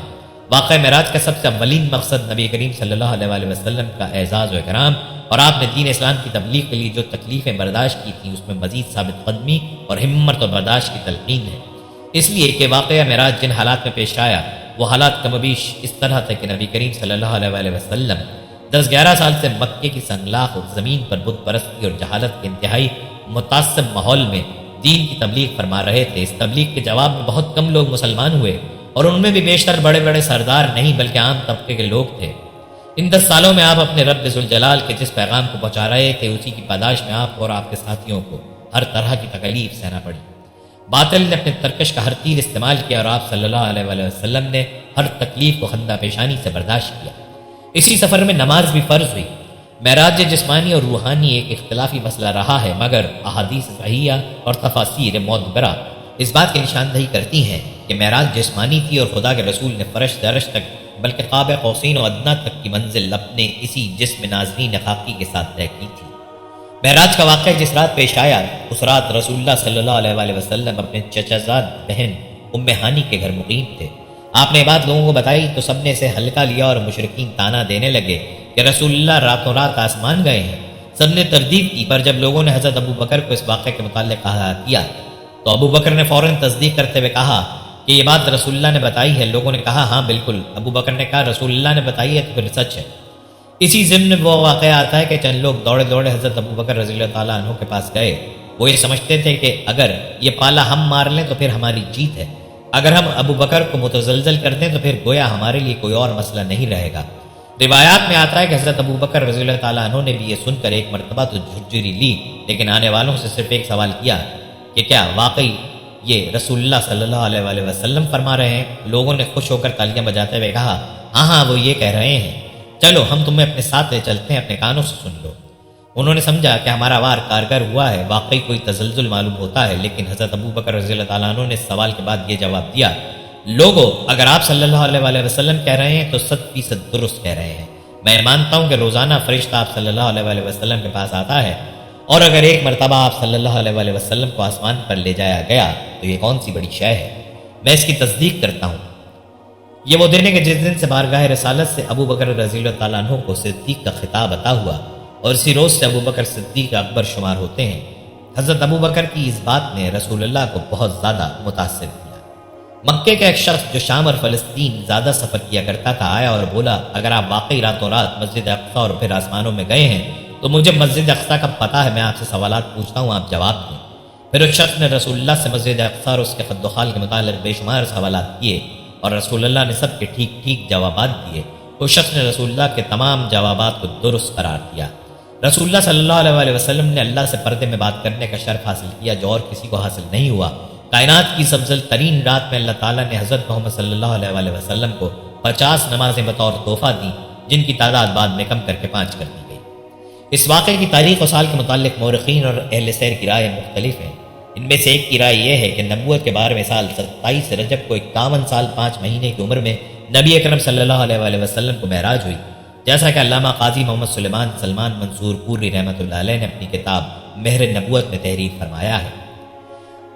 واقعہ معراج کا سب سے اولین مقصد نبی کریم صلی اللہ علیہ وآلہ وسلم کا اعزاز و اکرام اور آپ نے دین اسلام کی تبلیغ کے لیے جو تکلیفیں برداشت کی تھیں اس میں مزید ثابت قدمی اور ہمت و برداشت کی تلقین ہے۔ اس لیے کہ واقعہ معراج جن حالات میں پیش آیا وہ حالات کم و بیش اس طرح تھے کہ نبی کریم صلی اللہ علیہ وآلہ وسلم 10-11 سال سے مکے کی سنگلاخ زمین پر بت پرستی اور جہالت کے انتہائی متعصب ماحول میں دین کی تبلیغ فرما رہے تھے۔ اس تبلیغ کے جواب میں بہت کم لوگ مسلمان ہوئے اور ان میں بھی بیشتر بڑے بڑے سردار نہیں بلکہ عام طبقے کے لوگ تھے۔ ان 10 سالوں میں آپ اپنے رب ذوالجلال کے جس پیغام کو پہنچا رہے تھے اسی کی پاداش میں آپ اور آپ کے ساتھیوں کو ہر طرح کی تکلیف سہنا پڑی۔ باطل نے اپنے ترکش کا ہر تیر استعمال کیا اور آپ صلی اللہ علیہ وآلہ وسلم نے ہر تکلیف کو خندہ پیشانی سے برداشت کیا۔ اسی سفر میں نماز بھی فرض ہوئی۔ معراج جسمانی اور روحانی ایک اختلافی مسئلہ رہا ہے، مگر احادیث صحیحہ اور تفاسیر معتبرہ اس بات کی نشاندہی کرتی ہیں کہ معراج جسمانی تھی اور خدا کے رسول نے فرش سے عرش تک بلکہ قاب قوسین و ادنیٰ تک کی منزل اپنے اسی جسم نازنین خاکی کے ساتھ طے کی تھی۔ معراج کا واقعہ جس رات پیش آیا اس رات رسول اللہ صلی اللہ علیہ وآلہ وسلم اپنے چچا زاد بہن ام ہانی کے گھر مقیم تھے۔ آپ نے یہ بات لوگوں کو بتائی تو سب نے اسے ہلکا لیا اور مشرکین طعنہ دینے لگے کہ رسول اللہ راتوں رات آسمان گئے ہیں۔ سب نے تردید کی، پر جب لوگوں نے حضرت ابو بکر کو اس واقعے کے متعلق کہا کیا تو ابو بکر نے فوراً تصدیق کرتے ہوئے کہا کہ یہ بات رسول اللہ نے بتائی ہے۔ لوگوں نے کہا ہاں بالکل۔ ابو بکر نے کہا رسول اللہ نے بتائی ہے تو پھر سچ ہے۔ اسی ضمن وہ واقعہ آتا ہے کہ چند لوگ دوڑے دوڑے حضرت ابو بکر رضی اللہ تعالیٰ عنہ کے پاس گئے۔ وہ یہ سمجھتے تھے کہ اگر یہ پالا ہم مار لیں تو پھر ہماری جیت ہے، اگر ہم ابو بکر کو متزلزل کر دیں تو پھر گویا ہمارے لیے کوئی اور مسئلہ نہیں رہے گا۔ روایات میں آتا ہے کہ حضرت ابو بکر رضی اللہ تعالیٰ عنہ نے بھی یہ سن کر ایک مرتبہ تو جھجری لی، لیکن آنے والوں سے صرف ایک سوال کیا کہ کیا واقعی یہ رسول اللہ صلی اللہ علیہ وآلہ وسلم فرما رہے ہیں؟ لوگوں نے خوش ہو کر تالیاں بجاتے ہوئے کہا ہاں ہاں وہ یہ کہہ رہے ہیں، چلو ہم تمہیں اپنے ساتھ لے چلتے ہیں، اپنے کانوں سے سن لو۔ انہوں نے سمجھا کہ ہمارا وار کارگر ہوا ہے، واقعی کوئی تزلزل معلوم ہوتا ہے، لیکن حضرت ابو بکر رضی اللہ تعالیٰ عنہ نے اس سوال کے بعد یہ جواب دیا لوگو اگر آپ صلی اللہ علیہ وآلہ وسلم کہہ رہے ہیں تو 100% درست کہہ رہے ہیں۔ میں مانتا ہوں کہ روزانہ فرشتہ آپ صلی اللہ علیہ وآلہ وسلم کے پاس آتا ہے، اور اگر ایک مرتبہ آپ صلی اللہ علیہ وآلہ وسلم کو آسمان پر لے جایا گیا تو یہ کون سی بڑی شے ہے، میں اس کی تصدیق کرتا ہوں۔ یہ وہ دن ہے کہ جس دن سے بارگاہ رسالت سے ابو بکر رضی اللہ تعالیٰ عنہ کو صدیق کا خطاب عطا ہوا اور اسی روز سے ابو بکر صدیق اکبر شمار ہوتے ہیں۔ حضرت ابو بکر کی اس بات نے رسول اللہ کو بہت زیادہ متاثر کیا۔ مکے کا ایک شخص جو شام اور فلسطین زیادہ سفر کیا کرتا تھا آیا اور بولا اگر آپ واقعی راتوں رات مسجد اقصی اور پھر آسمانوں میں گئے ہیں تو مجھے مسجد اقصی کا پتہ ہے، میں آپ سے سوالات پوچھتا ہوں، آپ جواب دیں۔ پھر اس شخص نے رسول اللہ سے مسجد اقصی اور اس کے خد و خال کے متعلق بے شمار سوالات کیے اور رسول اللہ نے سب کے ٹھیک ٹھیک جوابات دیے۔ اس شخص نے رسول اللہ کے تمام جوابات کو درست قرار دیا۔ رسول اللہ صلی اللہ علیہ وآلہ وسلم نے اللہ سے پردے میں بات کرنے کا شرف حاصل کیا جو اور کسی کو حاصل نہیں ہوا۔ کائنات کی افضل ترین رات میں اللہ تعالیٰ نے حضرت محمد صلی اللہ علیہ وآلہ وسلم کو 50 نمازیں بطور تحفہ دیں، جن کی تعداد بعد میں کم کر کے 5 کر دی گئی۔ اس واقعے کی تاریخ و سال کے متعلق مورخین اور اہل سیر کی رائے مختلف ہیں۔ ان میں سے ایک کی رائے یہ ہے کہ نبوت کے 12ویں سال 27 رجب کو 51 سال 5 مہینے کی عمر میں نبی اکرم صلی اللہ علیہ وآلہ وسلم کو معراج ہوئی، جیسا کہ علامہ قاضی محمد سلمان منصور پوری رحمۃ اللہ علیہ نے اپنی کتاب مہر نبوت میں تحریر فرمایا ہے۔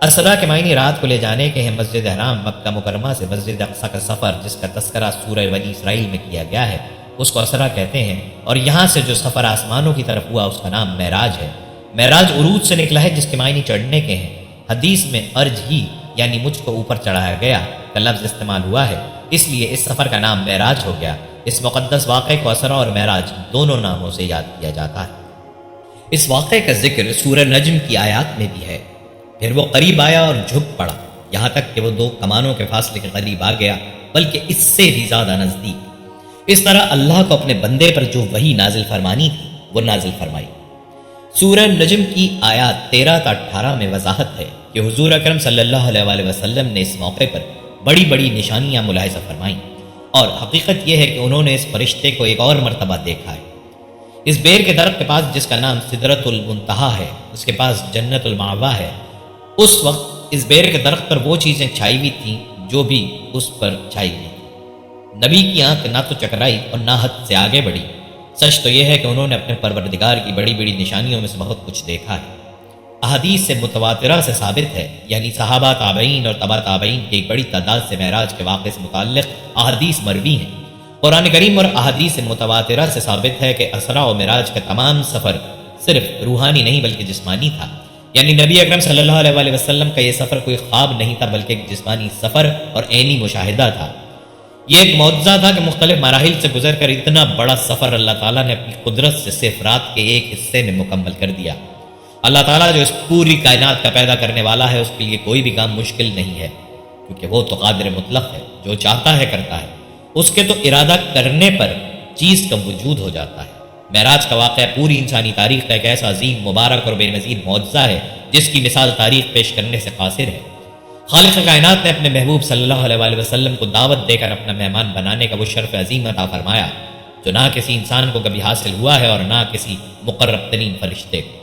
اسرا کے معنی رات کو لے جانے کے ہیں۔ مسجد حرام مکہ مکرمہ سے مسجد اقصی کا سفر جس کا تذکرہ سورہ بنی اسرائیل میں کیا گیا ہے اس کو اسرا کہتے ہیں، اور یہاں سے جو سفر آسمانوں کی طرف ہوا اس کا نام معراج ہے۔ معراج عروج سے نکلا ہے جس کے معنی چڑھنے کے ہیں۔ حدیث میں ارج ہی یعنی مجھ کو اوپر چڑھایا گیا کا لفظ استعمال ہوا ہے، اس لیے اس سفر کا نام معراج ہو گیا۔ اس مقدس واقعے کو اسرا اور معراج دونوں ناموں سے یاد کیا جاتا ہے۔ اس واقعے کا ذکر سورہ نجم کی آیات میں بھی ہے۔ پھر وہ قریب آیا اور جھک پڑا یہاں تک کہ وہ 2 کمانوں کے فاصلے کے قریب آ گیا، بلکہ اس سے بھی زیادہ نزدیک۔ اس طرح اللہ کو اپنے بندے پر جو وحی نازل فرمانی تھی وہ نازل فرمائی۔ سورہ نجم کی آیات 13 تا 18 میں وضاحت ہے کہ حضور اکرم صلی اللہ علیہ وآلہ وسلم نے اس موقع پر بڑی بڑی نشانیاں ملاحظہ فرمائیں، اور حقیقت یہ ہے کہ انہوں نے اس فرشتے کو ایک اور مرتبہ دیکھا ہے۔ اس بیر کے درخت کے پاس جس کا نام سدرۃ المنتہا ہے، اس کے پاس جنت المأویٰ ہے، اس وقت اس بیر کے درخت پر وہ چیزیں چھائی ہوئی تھیں جو بھی اس پر چھائی ہوئی تھیں۔ نبی کی آنکھ نہ تو چکرائی اور نہ حد سے آگے بڑھی۔ سچ تو یہ ہے کہ انہوں نے اپنے پروردگار کی بڑی بڑی نشانیوں میں سے بہت کچھ دیکھا ہے۔ احادیث سے متواترہ سے ثابت ہے، یعنی صحابہ، تابعین اور تبع تابعین کی ایک بڑی تعداد سے معراج کے واقعے سے متعلق احادیث مروی ہیں۔ قرآن کریم اور احادیث متواترہ سے ثابت ہے کہ اسرا و معراج کا تمام سفر صرف روحانی نہیں بلکہ جسمانی تھا، یعنی نبی اکرم صلی اللہ علیہ وآلہ وسلم کا یہ سفر کوئی خواب نہیں تھا بلکہ ایک جسمانی سفر اور عینی مشاہدہ تھا۔ یہ ایک معجزہ تھا کہ مختلف مراحل سے گزر کر اتنا بڑا سفر اللہ تعالیٰ نے اپنی قدرت سے صرف رات کے ایک حصے میں مکمل کر دیا۔ اللہ تعالیٰ جو اس پوری کائنات کا پیدا کرنے والا ہے، اس کے لیے کوئی بھی کام مشکل نہیں ہے، کیونکہ وہ تو قادر مطلق ہے، جو چاہتا ہے کرتا ہے، اس کے تو ارادہ کرنے پر چیز کا وجود ہو جاتا ہے۔ معراج کا واقعہ پوری انسانی تاریخ کا ایک ایسا عظیم، مبارک اور بے نظیر معجزہ ہے جس کی مثال تاریخ پیش کرنے سے قاصر ہے۔ خالق کائنات نے اپنے محبوب صلی اللہ علیہ وآلہ وسلم کو دعوت دے کر اپنا مہمان بنانے کا وہ شرف عظیم عطا فرمایا جو نہ کسی انسان کو کبھی حاصل ہوا ہے اور نہ کسی مقرب ترین فرشتے کو۔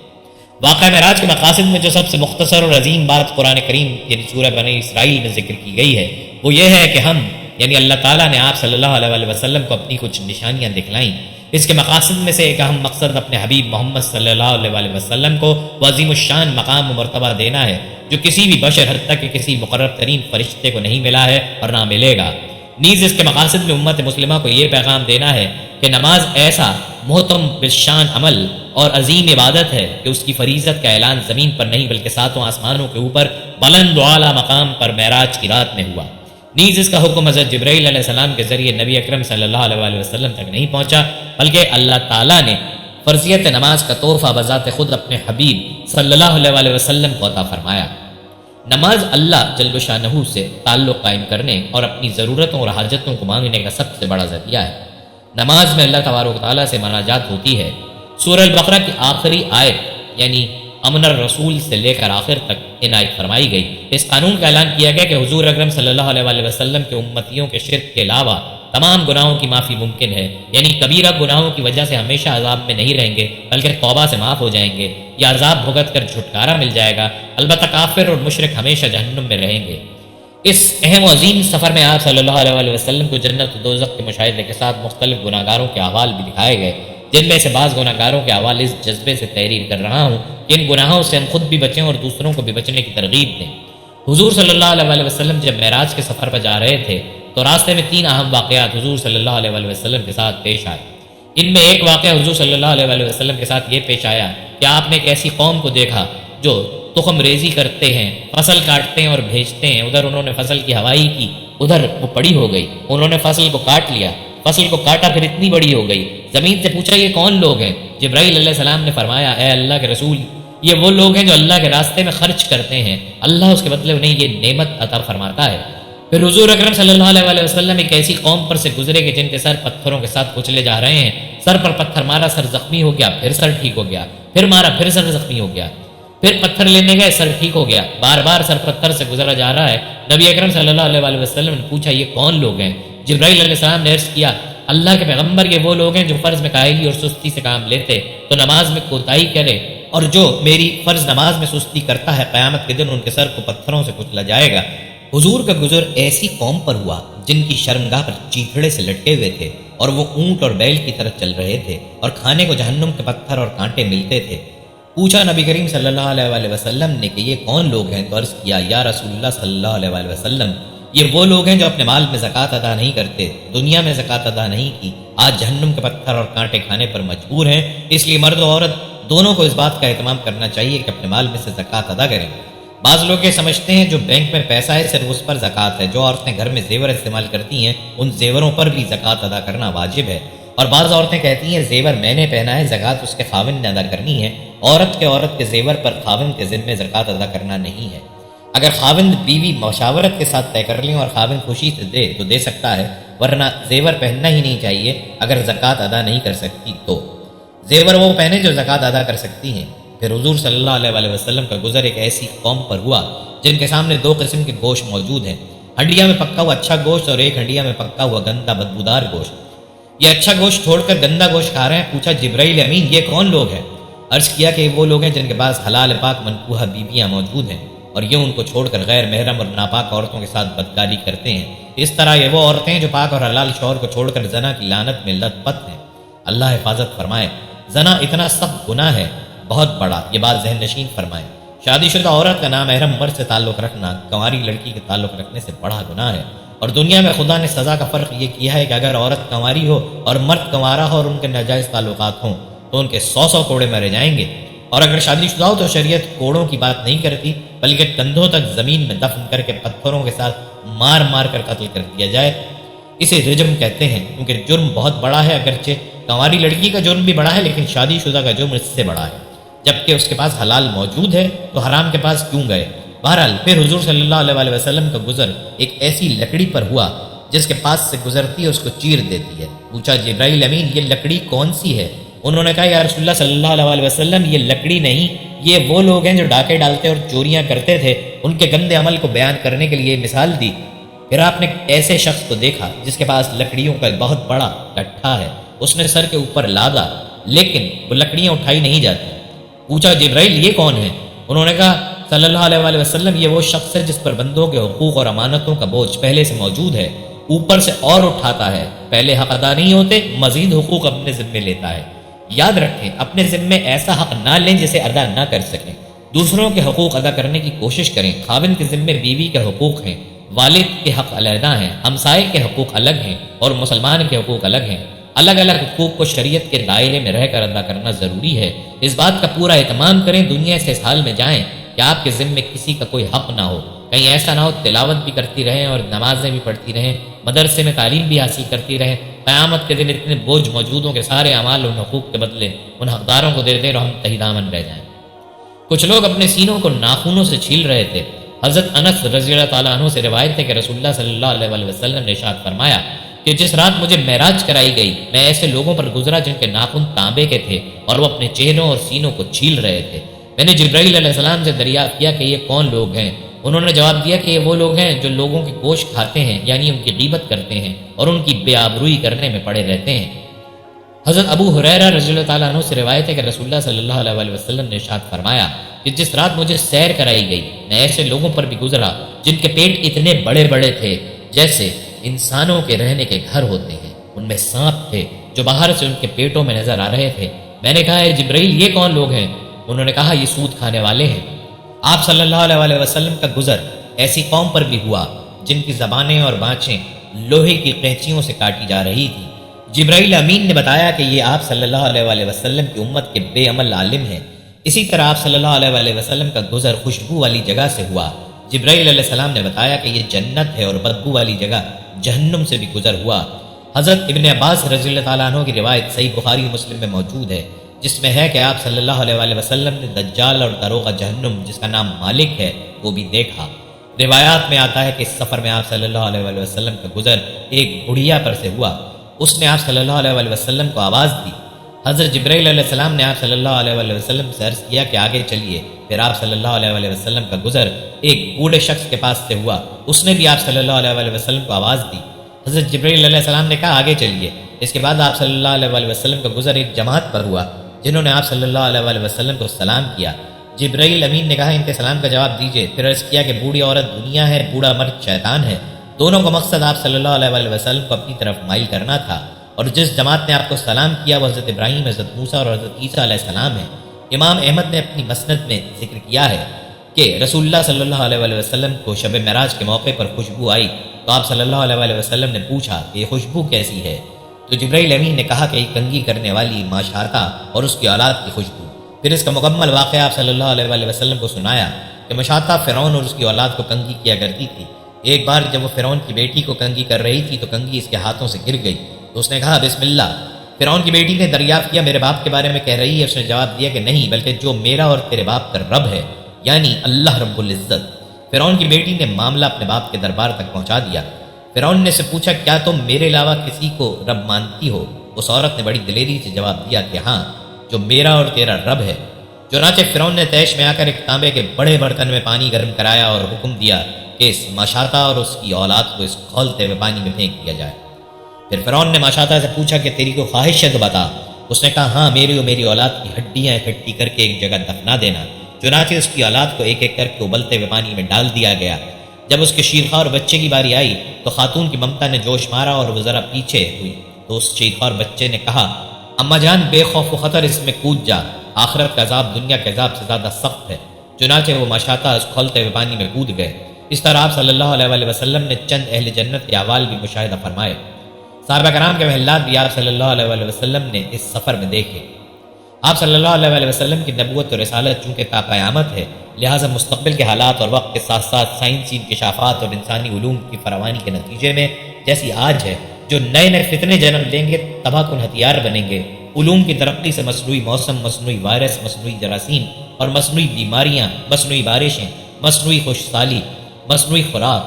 واقعہ معراج کے مقاصد میں جو سب سے مختصر اور عظیم بات قرآن کریم یعنی سورہ بنی اسرائیل میں ذکر کی گئی ہے وہ یہ ہے کہ ہم یعنی اللہ تعالیٰ نے آپ صلی اللہ علیہ وآلہ وسلم کو اپنی کچھ نشانیاں دکھلائیں۔ اس کے مقاصد میں سے ایک اہم مقصد اپنے حبیب محمد صلی اللہ علیہ وآلہ وسلم کو وہ عظیم الشان مقام و مرتبہ دینا ہے جو کسی بھی بشر حد تک کسی مقرب ترین فرشتے کو نہیں ملا ہے اور نہ ملے گا۔ نیز اس کے مقاصد میں امت مسلمہ کو یہ پیغام دینا ہے کہ نماز ایسا محترم بالشان عمل اور عظیم عبادت ہے کہ اس کی فریضت کا اعلان زمین پر نہیں بلکہ ساتوں آسمانوں کے اوپر بلند و اعلیٰ مقام پر معراج کی رات میں ہوا۔ نیز اس کا حکم حضرت جبرائیل علیہ السلام کے ذریعے نبی اکرم صلی اللہ علیہ وآلہ وسلم تک نہیں پہنچا بلکہ اللہ تعالیٰ نے فرضیت نماز کا تحفہ بذات خود اپنے حبیب صلی اللہ علیہ وآلہ وسلم کو عطا فرمایا۔ نماز اللہ جل شانہ سے تعلق قائم کرنے اور اپنی ضرورتوں اور حاجتوں کو مانگنے کا سب سے بڑا ذریعہ ہے۔ نماز میں اللہ تبارک و تعالیٰ سے مناجات ہوتی ہے۔ سورہ البقرہ کی آخری آیت یعنی امن الرسول سے لے کر آخر تک عنایت فرمائی گئی۔ اس قانون کا اعلان کیا گیا کہ حضور اکرم صلی اللہ علیہ وآلہ وسلم کے امتیوں کے شرک کے علاوہ تمام گناہوں کی معافی ممکن ہے، یعنی کبیرہ گناہوں کی وجہ سے ہمیشہ عذاب میں نہیں رہیں گے بلکہ توبہ سے معاف ہو جائیں گے یا عذاب بھگت کر چھٹکارا مل جائے گا، البتہ کافر اور مشرک ہمیشہ جہنم میں رہیں گے۔ اس اہم و عظیم سفر میں آپ صلی اللہ علیہ وآلہ وسلم کو جنت و دوزخ کے مشاہدے کے ساتھ مختلف گناہگاروں کے احوال بھی دکھائے گئے، جن میں سے بعض گناہگاروں کے احوال اس جذبے سے تحریر کر رہا ہوں کہ ان گناہوں سے ہم خود بھی بچیں اور دوسروں کو بھی بچنے کی ترغیب دیں۔ حضور صلی اللہ علیہ وآلہ وسلم جب معراج کے سفر پر جا رہے تھے تو راستے میں 3 اہم واقعات حضور صلی اللہ علیہ وآلہ وسلم کے ساتھ پیش آئے۔ ان میں ایک واقعہ حضور صلی اللہ علیہ وآلہ وسلم کے ساتھ یہ پیش آیا کہ آپ نے ایک ایسی قوم کو دیکھا جو تخم ریزی کرتے ہیں، فصل کاٹتے ہیں اور بھیجتے ہیں۔ ادھر انہوں نے فصل کی ہوائی کی، ادھر وہ بڑی ہو گئی، انہوں نے فصل کو کاٹ لیا، فصل کو کاٹا پھر اتنی بڑی ہو گئی۔ زمین سے پوچھا یہ کون لوگ ہیں؟ جبرائیل علیہ السلام نے فرمایا اے اللہ کے رسول، یہ وہ لوگ ہیں جو اللہ کے راستے میں خرچ کرتے ہیں، اللہ اس کے بدلے انہیں یہ نعمت عطا فرماتا ہے۔ پھر حضور اکرم صلی اللہ علیہ وآلہ وسلم ایک ایسی قوم پر سے گزرے کہ جن کے سر پتھروں کے ساتھ کچلے جا رہے ہیں، سر پر پتھر مارا، سر زخمی ہو گیا، پھر سر ٹھیک ہو گیا، پھر مارا، پھر سر زخمی ہو گیا، پھر پتھر لینے گئے، سر ٹھیک ہو گیا، بار بار سر پتھر سے گزرا جا رہا ہے۔ نبی اکرم صلی اللہ علیہ وآلہ وسلم نے پوچھا یہ کون لوگ ہیں؟ جبرائیل علیہ السلام نے عرض کیا اللہ کے پیغمبر یہ وہ لوگ ہیں جو فرض میں کاہلی اور سستی سے کام لیتے تو نماز میں کوتاہی کرے، اور جو میری فرض نماز میں سستی کرتا ہے قیامت کے دن ان کے سر کو پتھروں سے کچلا جائے گا۔ حضور کا گزر ایسی قوم پر ہوا جن کی شرمگاہ پر چیتڑے سے لٹکے ہوئے تھے اور وہ اونٹ اور بیل کی طرح چل رہے تھے اور کھانے کو جہنم کے پتھر اور کانٹے ملتے تھے۔ پوچھا نبی کریم صلی اللہ علیہ وآلہ وسلم نے کہ یہ کون لوگ ہیں؟ تو عرض کیا یا رسول اللہ صلی اللہ علیہ وآلہ وسلم، یہ وہ لوگ ہیں جو اپنے مال میں زکوٰۃ ادا نہیں کرتے، دنیا میں زکوٰۃ ادا نہیں کی، آج جہنم کے پتھر اور کانٹے کھانے پر مجبور ہیں، اس لیے مرد و عورت دونوں کو اس بات کا اہتمام کرنا چاہیے کہ اپنے مال میں سے زکوٰۃ ادا کریں۔ بعض لوگ یہ سمجھتے ہیں جو بینک میں پیسہ ہے صرف اس پر زکوٰۃ ہے، جو عورتیں گھر میں زیور استعمال کرتی ہیں ان زیوروں پر بھی زکوٰۃ ادا کرنا واجب ہے، اور بعض عورتیں کہتی ہیں زیور میں نے پہنا ہے، زکوٰۃ اس کے خاوند نے ادا کرنی ہے۔ عورت کے زیور پر خاوند کے ذمے زکوٰۃ ادا کرنا نہیں ہے۔ اگر خاوند بیوی مشاورت کے ساتھ طے کر لیں اور خاوند خوشی سے دے تو دے سکتا ہے، ورنہ زیور پہننا ہی نہیں چاہیے اگر زکوٰۃ ادا نہیں کر سکتی تو۔ زیور وہ پہنے جو زکوٰۃ ادا کر سکتی ہیں۔ پھر حضور صلی اللہ علیہ وآلہ وسلم کا گزر ایک ایسی قوم پر ہوا جن کے سامنے 2 قسم کے گوشت موجود ہیں، ہنڈیا میں پکا ہوا اچھا گوشت اور ایک ہنڈیا میں پکا ہوا گندا بدبودار گوشت۔ یہ اچھا گوشت چھوڑ کر گندا گوشت کھا رہے ہیں۔ پوچھا جبرائیل امین یہ کون لوگ ہیں؟ عرض کیا کہ وہ لوگ ہیں جن کے پاس حلال پاک منقوہ بیویاں موجود ہیں اور یہ ان کو چھوڑ کر غیر محرم اور ناپاک عورتوں کے ساتھ بدکاری کرتے ہیں۔ اس طرح یہ وہ عورتیں ہیں جو پاک اور حلال شوہر کو چھوڑ کر زنا کی لعنت میں لت پت ہیں۔ اللہ حفاظت فرمائے۔ زنا اتنا سخت گناہ ہے، بہت بڑا، یہ بات ذہن نشین فرمائے۔ شادی شدہ عورت کا نامحرم مرد سے تعلق رکھنا کنواری لڑکی کے تعلق رکھنے سے بڑا گناہ ہے، اور دنیا میں خدا نے سزا کا فرق یہ کیا ہے کہ اگر عورت کنواری ہو اور مرد کنوارا ہو اور ان کے ناجائز تعلقات ہوں تو ان کے 100 کوڑے مرے جائیں گے، اور اگر شادی شدہ ہو تو شریعت کوڑوں کی بات نہیں کرتی بلکہ کندھوں تک زمین میں دفن کر کے پتھروں کے ساتھ مار مار کر قتل کر دیا جائے۔ اسے رجم کہتے ہیں کیونکہ جرم بہت بڑا ہے، اگرچہ کنواری لڑکی کا جرم بھی بڑا ہے لیکن شادی شدہ کا جرم اس سے بڑا ہے، جبکہ اس کے پاس حلال موجود ہے تو حرام کے پاس کیوں گئے؟ بہرحال پھر حضور صلی اللہ علیہ وسلم کا گزر ایک ایسی لکڑی پر ہوا جس کے پاس سے گزرتی ہے اس کو چیر دیتی ہے۔ پوچھا جبرائیل امین یہ لکڑی کون سی ہے؟ انہوں نے کہا یا رسول اللہ صلی اللہ علیہ وسلم یہ لکڑی نہیں، یہ وہ لوگ ہیں جو ڈاکے ڈالتے اور چوریاں کرتے تھے، ان کے گندے عمل کو بیان کرنے کے لیے مثال دی۔ پھر آپ نے ایسے شخص کو دیکھا جس کے پاس لکڑیوں کا بہت بڑا گٹھا ہے، اس نے سر کے اوپر لادا لیکن وہ لکڑیاں اٹھائی نہیں جاتی۔ پوچھا جبرائیل یہ کون ہے؟ انہوں نے کہا صلی اللہ علیہ وسلم یہ وہ شخص ہے جس پر بندوں کے حقوق اور امانتوں کا بوجھ پہلے سے موجود ہے، اوپر سے اور اٹھاتا ہے، پہلے حق ادا نہیں ہوتے مزید حقوق اپنے ذمے لیتا ہے۔ یاد رکھیں اپنے ذمے ایسا حق نہ لیں جسے ادا نہ کر سکیں، دوسروں کے حقوق ادا کرنے کی کوشش کریں۔ خاوند کے ذمے بیوی کے حقوق ہیں، والد کے حق علیحدہ ہیں، ہمسائے کے حقوق الگ ہیں اور مسلمان کے حقوق الگ ہیں۔ الگ الگ حقوق کو شریعت کے دائرے میں رہ کر ادا کرنا ضروری ہے۔ اس بات کا پورا اہتمام کریں، دنیا سے اس حال میں جائیں کہ آپ کے ذمے کسی کا کوئی حق نہ ہو، کہیں ایسا نہ ہو تلاوت بھی کرتی رہیں اور نمازیں بھی پڑھتی رہیں، مدرسے میں تعلیم بھی حاصل کرتی رہیں، قیامت کے دن اتنے بوجھ موجود ہوں کہ سارے اعمال ان حقوق کے بدلے ان حقداروں کو دے دیں اور ہم تہی-دامن رہ جائیں۔ کچھ لوگ اپنے سینوں کو ناخنوں سے چھیل رہے تھے۔ حضرت انس رضی اللہ تعالیٰ عنہ سے روایت ہے کہ رسول اللہ صلی اللہ علیہ وسلم نے ارشاد فرمایا کہ جس رات مجھے معراج کرائی گئی میں ایسے لوگوں پر گزرا جن کے ناخن تانبے کے تھے اور وہ اپنے چہروں اور سینوں کو چھیل رہے تھے۔ میں نے جبرائیل علیہ السلام سے دریافت کیا کہ یہ کون لوگ ہیں؟ انہوں نے جواب دیا کہ یہ وہ لوگ ہیں جو لوگوں کے گوشت کھاتے ہیں، یعنی ان کی غیبت کرتے ہیں اور ان کی بے آبروئی کرنے میں پڑے رہتے ہیں۔ حضرت ابو ہریرہ رضی اللہ تعالیٰ عنہ سے روایت ہے کہ رسول اللہ صلی اللہ علیہ وسلم نے ارشاد فرمایا کہ جس رات مجھے سیر کرائی گئی میں ایسے لوگوں پر بھی گزرا جن کے پیٹ اتنے بڑے بڑے تھے جیسے انسانوں کے رہنے کے گھر ہوتے ہیں، ان میں سانپ تھے جو باہر سے ان کے پیٹوں میں نظر آ رہے تھے۔ میں نے کہا اے جبرائیل یہ کون لوگ ہیں؟ انہوں نے کہا یہ سود کھانے والے ہیں۔ آپ صلی اللہ علیہ وسلم کا گزر ایسی قوم پر بھی ہوا جن کی زبانیں اور بانچیں لوہے کی قینچیوں سے کاٹی جا رہی تھی۔ جبرائیل امین نے بتایا کہ یہ آپ صلی اللہ علیہ وسلم کی امت کے بے عمل عالم ہیں۔ اسی طرح آپ صلی اللہ علیہ وسلم کا گزر خوشبو والی جگہ سے ہوا۔ جبرائیل علیہ السلام نے بتایا کہ یہ جنت ہے اور بدبو والی جگہ جہنم سے بھی گزر ہوا۔ حضرت ابن عباس رضی اللہ تعالیٰ عنہ کی روایت صحیح بخاری مسلم میں موجود ہے جس میں ہے کہ آپ صلی اللہ علیہ وسلم نے دجال اور داروغہ جہنم جس کا نام مالک ہے وہ بھی دیکھا۔ روایات میں آتا ہے کہ اس سفر میں آپ صلی اللہ علیہ وسلم کا گزر ایک بڑھیا پر سے ہوا، اس نے آپ صلی اللہ علیہ وسلم کو آواز دی۔ حضرت جبرائیل علیہ السلام نے آپ صلی اللہ علیہ وسلم سے عرض کیا کہ آگے چلیے۔ پھر آپ صلی اللہ علیہ وسلم کا گزر ایک بوڑھے شخص کے پاس سے ہوا، اس نے بھی آپ صلی اللہ علیہ وسلم کو آواز دی۔ حضرت جبرائیل علیہ السلام نے کہا آگے چلیے۔ اس کے بعد آپ صلی اللہ علیہ وسلم کا گزر ایک جماعت پر ہوا جنہوں نے آپ صلی اللہ علیہ وسلم کو سلام کیا۔ جبرائیل امین نے کہا ان کے سلام کا جواب دیجیے۔ پھر عرض کیا کہ بوڑھی عورت دنیا ہے، بوڑھا مرد شیطان ہے۔ دونوں کا مقصد آپ صلی اللہ علیہ وسلم کو اپنی طرف مائل کرنا تھا، اور جس جماعت نے آپ کو سلام کیا وہ حضرت ابراہیم، حضرت موسیٰ اور حضرت عیسیٰ علیہ السلام ہے۔ امام احمد نے اپنی مسند میں ذکر کیا ہے کہ رسول اللہ صلی اللہ علیہ وسلم کو شب معراج کے موقع پر خوشبو آئی تو آپ صلی اللہ علیہ وسلم نے پوچھا کہ یہ خوشبو کیسی ہے؟ تو جبرائیل امین نے کہا کہ یہ کنگھی کرنے والی ماشاطہ اور اس کی اولاد کی خوشبو۔ پھر اس کا مکمل واقعہ آپ صلی اللہ علیہ وسلم کو سنایا کہ ماشاطہ فرعون اور اس کی اولاد کو کنگھی کیا کرتی تھی۔ ایک بار جب وہ فرعون کی بیٹی کو کنگھی کر رہی تھی تو کنگھی اس کے ہاتھوں سے گر گئی تو اس نے کہا بسم اللہ۔ فرعون کی بیٹی نے دریافت کیا میرے باپ کے بارے میں کہہ رہی ہے؟ اس نے جواب دیا کہ نہیں، بلکہ جو میرا اور تیرے باپ کا رب ہے، یعنی اللہ رب العزت۔ فرعون کی بیٹی نے معاملہ اپنے باپ کے دربار تک پہنچا دیا۔ فرعون نے سے پوچھا کیا تم میرے علاوہ کسی کو رب مانتی ہو؟ اس عورت نے بڑی دلیری سے جواب دیا کہ ہاں، جو میرا اور تیرا رب ہے۔ چنانچہ فرعون نے تیش میں آ کر ایک تانبے کے بڑے برتن میں پانی گرم کرایا اور حکم دیا کہ اس ماشاطہ اور اس کی اولاد کو اس کھولتے ہوئے پانی میں پھینک دیا جائے۔ پھر فرعون نے ماشاطہ سے پوچھا کہ تیری کوئی خواہش ہے تو بتا۔ اس نے کہا ہاں، میری اور میری اولاد کی ہڈیاں اکٹھی کر کے ایک جگہ دفنا دینا۔ چنانچہ اس کی اولاد کو ایک ایک کر کے ابلتے ہوئے پانی میں ڈال دیا گیا۔ جب اس کے شیرخوار بچے کی باری آئی تو خاتون کی ممتا نے جوش مارا اور وہ ذرا پیچھے ہوئی تو اس شیرخوار بچے نے کہا اماں جان بے خوف و خطر اس میں کود جا، آخرت کا عذاب دنیا کے عذاب سے زیادہ سخت ہے۔ چنانچہ وہ ماشاتا اس کھولتے ہوئے پانی میں کود گئے۔ اس طرح آپ صلی اللہ علیہ وسلم نے چند اہل جنت کے احوال بھی مشاہدہ فرمائے۔ صحابہ کرام کے محلات بھی آپ صلی اللہ علیہ وسلم نے اس سفر میں دیکھے۔ آپ صلی اللہ علیہ وسلم کی نبوت و رسالت چونکہ تا قیامت ہے، لہٰذا مستقبل کے حالات اور وقت کے ساتھ ساتھ سائنسی انکشافات اور انسانی علوم کی فراوانی کے نتیجے میں جیسی آج ہے، جو نئے نئے فتنے جنم لیں گے، تباہ کن ہتھیار بنیں گے، علوم کی ترقی سے مصنوعی موسم، مصنوعی وائرس، مصنوعی جراثیم اور مصنوعی بیماریاں، مصنوعی بارشیں، مصنوعی خشکسالی، مصنوعی خوراک،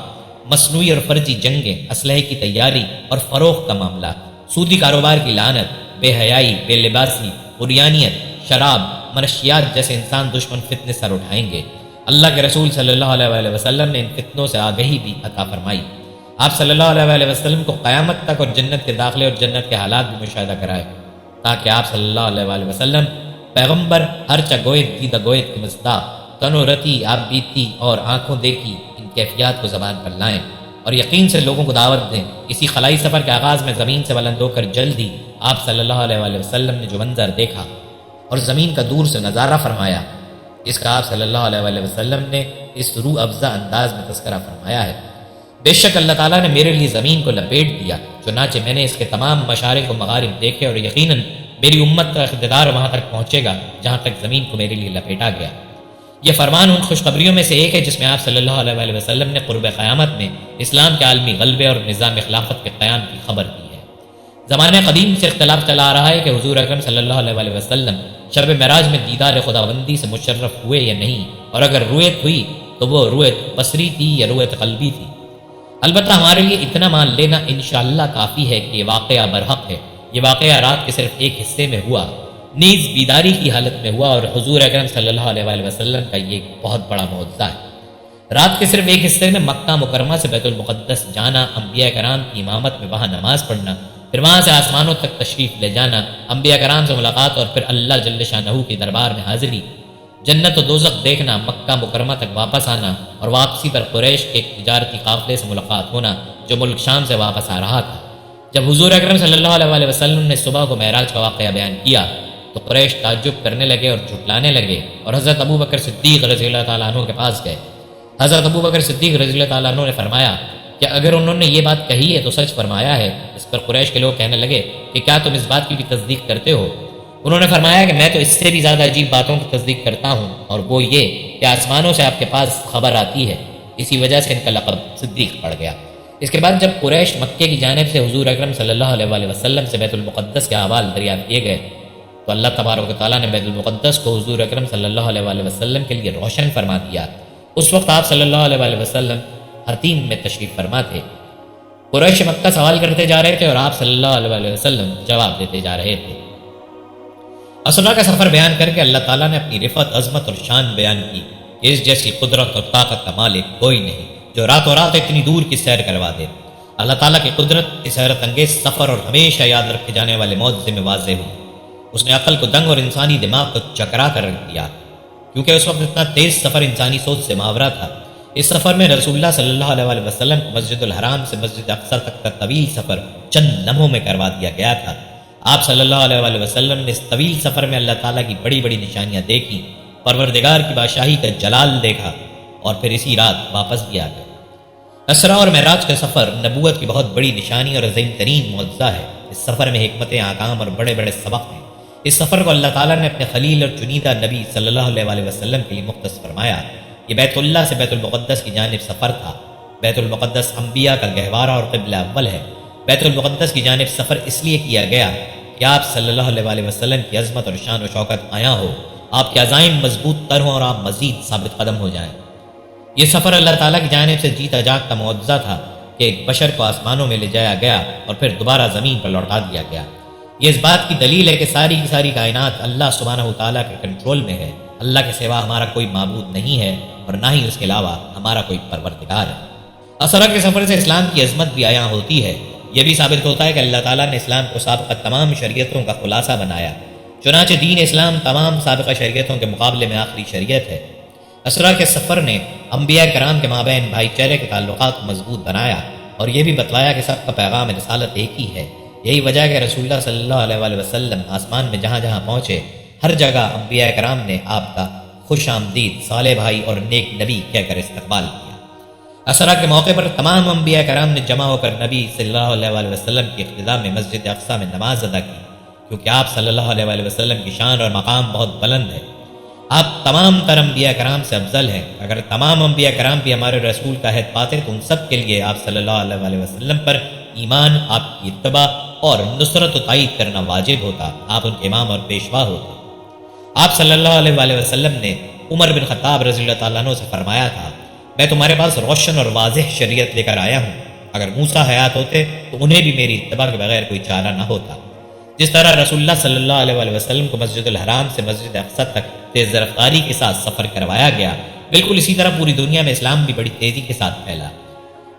مصنوعی اور فرضی جنگیں، اسلحے کی تیاری اور فروخت کا معاملہ، سودی کاروبار کی لعنت، بے حیائی، بے لباسی، عریانیت، شراب، منشیات جیسے انسان دشمن فتنے سر اٹھائیں گے۔ اللہ کے رسول صلی اللہ علیہ وسلم نے ان فتنوں سے آگہی بھی عطا فرمائی۔ آپ صلی اللہ علیہ وسلم کو قیامت تک اور جنت کے داخلے اور جنت کے حالات بھی مشاہدہ کرائے، تاکہ آپ صلی اللہ علیہ وسلم پیغمبر ہرچہ گویت دیدہ گویت کی مصداق، تنو رتی آپ بیتی اور آنکھوں دیکھی ان کیفیات کو زبان پر لائیں اور یقین سے لوگوں کو دعوت دیں۔ اسی خلائی سفر کے آغاز میں زمین سے بلند ہو کر جلد ہی آپ صلی اللہ علیہ وسلم نے جو منظر دیکھا اور زمین کا دور سے نظارہ فرمایا، اس کا آپ صلی اللہ علیہ وسلم نے اس روح افزا انداز میں تذکرہ فرمایا ہے۔ بے شک اللہ تعالیٰ نے میرے لیے زمین کو لپیٹ دیا، چنانچہ میں نے اس کے تمام مشارق و مغارب دیکھے اور یقیناً میری امت کا اقتدار وہاں تک پہنچے گا جہاں تک زمین کو میرے لیے لپیٹا گیا۔ یہ فرمان ان خوشخبریوں میں سے ایک ہے جس میں آپ صلی اللہ علیہ وسلم نے قرب قیامت میں اسلام کے عالمی غلبے اور نظام خلافت کے قیام کی خبر دی ہے۔ زمانہ قدیم سے اختلاف چلا آ رہا ہے کہ حضور اکرم صلی اللہ علیہ وسلم شب معراج میں دیدار خداوندی سے مشرف ہوئے یا نہیں، اور اگر رویت ہوئی تو وہ رویت بصری تھی یا رویت قلبی تھی۔ البتہ ہمارے لیے اتنا مان لینا انشاءاللہ کافی ہے کہ یہ واقعہ برحق ہے۔ یہ واقعہ رات کے صرف ایک حصے میں ہوا، نیز بیداری کی حالت میں ہوا، اور حضور اکرم صلی اللہ علیہ وسلم کا یہ بہت بڑا معجزہ ہے۔ رات کے صرف ایک حصے میں مکہ مکرمہ سے بیت المقدس جانا، انبیاء کرام کی امامت میں وہاں نماز پڑھنا، پھر وہاں سے آسمانوں تک تشریف لے جانا، انبیاء کرام سے ملاقات اور پھر اللہ جل شانہ کے دربار میں حاضری، جنت و دوزخ دیکھنا، مکہ مکرمہ تک واپس آنا اور واپسی پر قریش کے ایک تجارتی قافلے سے ملاقات ہونا جو ملک شام سے واپس آ رہا تھا۔ جب حضور اکرم صلی اللہ علیہ وسلم نے صبح کو معراج کا واقعہ بیان کیا تو قریش تعجب کرنے لگے اور جھٹلانے لگے اور حضرت ابو بکر صدیق رضی اللہ تعالیٰ عنہ کے پاس گئے۔ حضرت ابو بکر صدیق رضی اللہ تعالیٰ عنہ نے فرمایا کہ اگر انہوں نے یہ بات کہی ہے تو سچ فرمایا ہے۔ اس پر قریش کے لوگ کہنے لگے کہ کیا تم اس بات کی بھی تصدیق کرتے ہو؟ انہوں نے فرمایا کہ میں تو اس سے بھی زیادہ عجیب باتوں کی تصدیق کرتا ہوں، اور وہ یہ کہ آسمانوں سے آپ کے پاس خبر آتی ہے۔ اسی وجہ سے ان کا لقب صدیق پڑ گیا۔ اس کے بعد جب قریش مکے کی جانب سے حضور اکرم صلی اللہ علیہ وسلم سے بیت المقدس کے احوال دریافت کیے گئے تو اللہ تبارک و تعالیٰ نے بیت المقدس کو حضور اکرم صلی اللہ علیہ وسلم کے لیے روشن فرما دیا۔ اس وقت آپ صلی اللہ علیہ وسلم حرتیم میں تشریف فرما تھے۔ قریش مکہ سوال کرتے جا رہے تھے اور آپ صلی اللہ علیہ وسلم جواب دیتے جا رہے تھے۔ اسرا کا سفر بیان کر کے اللہ تعالیٰ نے اپنی رفعت، عظمت اور شان بیان کی کہ اس جیسی قدرت اور طاقت کا مالک کوئی نہیں جو راتوں رات اتنی دور کی سیر کروا دے۔ اللہ تعالیٰ کی قدرت اس حیرت انگیز سفر اور ہمیشہ یاد رکھے جانے والے معجزے میں واضح ہوئی۔ اس نے عقل کو دنگ اور انسانی دماغ کو چکرا کر رکھ دیا، کیونکہ اس وقت اتنا تیز سفر انسانی سوچ سے ماورا تھا۔ اس سفر میں رسول اللہ صلی اللہ علیہ وسلم کو مسجد الحرام سے مسجد اقصی تک کا طویل سفر چند لمحوں میں کروا دیا گیا تھا۔ آپ صلی اللہ علیہ وسلم نے اس طویل سفر میں اللہ تعالیٰ کی بڑی بڑی نشانیاں دیکھی، پروردگار کی بادشاہی کا جلال دیکھا، اور پھر اسی رات واپس بھی آ گئے۔ اسرا اور معراج کا سفر نبوت کی بہت بڑی نشانی اور عظیم ترین معجزہ ہے۔ اس سفر میں حکمتیں، احکام اور بڑے بڑے سبق ہیں۔ اس سفر کو اللہ تعالیٰ نے اپنے خلیل اور چنیدہ نبی صلی اللہ علیہ وسلم کے لیے مختص فرمایا۔ یہ بیت اللہ سے بیت المقدس کی جانب سفر تھا۔ بیت المقدس انبیاء کا گہوارہ اور قبلہ اول ہے۔ بیت المقدس کی جانب سفر اس لیے کیا گیا کہ آپ صلی اللہ علیہ وسلم کی عظمت اور شان و شوکت آیا ہو، آپ کے عزائم مضبوط تر ہوں اور آپ مزید ثابت قدم ہو جائیں۔ یہ سفر اللہ تعالیٰ کی جانب سے جیتا جاگتا معجزہ تھا کہ ایک بشر کو آسمانوں میں لے جایا گیا اور پھر دوبارہ زمین پر لوٹا دیا گیا۔ یہ اس بات کی دلیل ہے کہ ساری کی ساری کائنات اللہ سبحانہ و تعالیٰ کے کنٹرول میں ہے۔ اللہ کے سوا ہمارا کوئی معبود نہیں ہے اور نہ ہی اس کے علاوہ ہمارا کوئی پروردگار ہے۔ اسرا کے سفر سے اسلام کی عظمت بھی عیاں ہوتی ہے۔ یہ بھی ثابت ہوتا ہے کہ اللہ تعالیٰ نے اسلام کو سابقہ تمام شریعتوں کا خلاصہ بنایا، چنانچہ دین اسلام تمام سابقہ شریعتوں کے مقابلے میں آخری شریعت ہے۔ اسرا کے سفر نے انبیاء کرام کے مابین بھائی چارے کے تعلقات کو مضبوط بنایا اور یہ بھی بتلایا کہ سب کا پیغام رسالت ایک ہی ہے۔ یہی وجہ ہے کہ رسول اللہ صلی اللہ علیہ وسلم آسمان میں جہاں جہاں پہنچے ہر جگہ انبیاء کرام نے آپ کا خوش آمدید صالح بھائی اور نیک نبی کہہ کر استقبال کیا۔ عصرہ کے موقع پر تمام انبیاء کرام نے جمع ہو کر نبی صلی اللہ علیہ وسلم کی اقتداء میں مسجد اقصیٰ میں نماز ادا کی، کیونکہ آپ صلی اللہ علیہ وسلم کی شان اور مقام بہت بلند ہے۔ آپ تمام تر انبیاء کرام سے افضل ہیں۔ اگر تمام انبیاء کرام بھی ہمارے رسول کا عہد پاتے تو ان سب کے لیے آپ صلی اللہ علیہ وسلم پر ایمان، آپ کی اتباع اور نصرت و تائید کرنا واجب ہوتا۔ آپ ان کے امام اور پیشوا ہوتے۔ آپ صلی اللہ علیہ وسلم نے عمر بن خطاب رضی اللہ تعالیٰ عنہ سے فرمایا تھا، میں تمہارے پاس روشن اور واضح شریعت لے کر آیا ہوں، اگر موسیٰ حیات ہوتے تو انہیں بھی میری اتباع کے بغیر کوئی چارہ نہ ہوتا۔ جس طرح رسول اللہ صلی اللہ علیہ وسلم کو مسجد الحرام سے مسجد اقصیٰ تک تیز رفتاری کے ساتھ سفر کروایا گیا، بالکل اسی طرح پوری دنیا میں اسلام بھی بڑی تیزی کے ساتھ پھیلا۔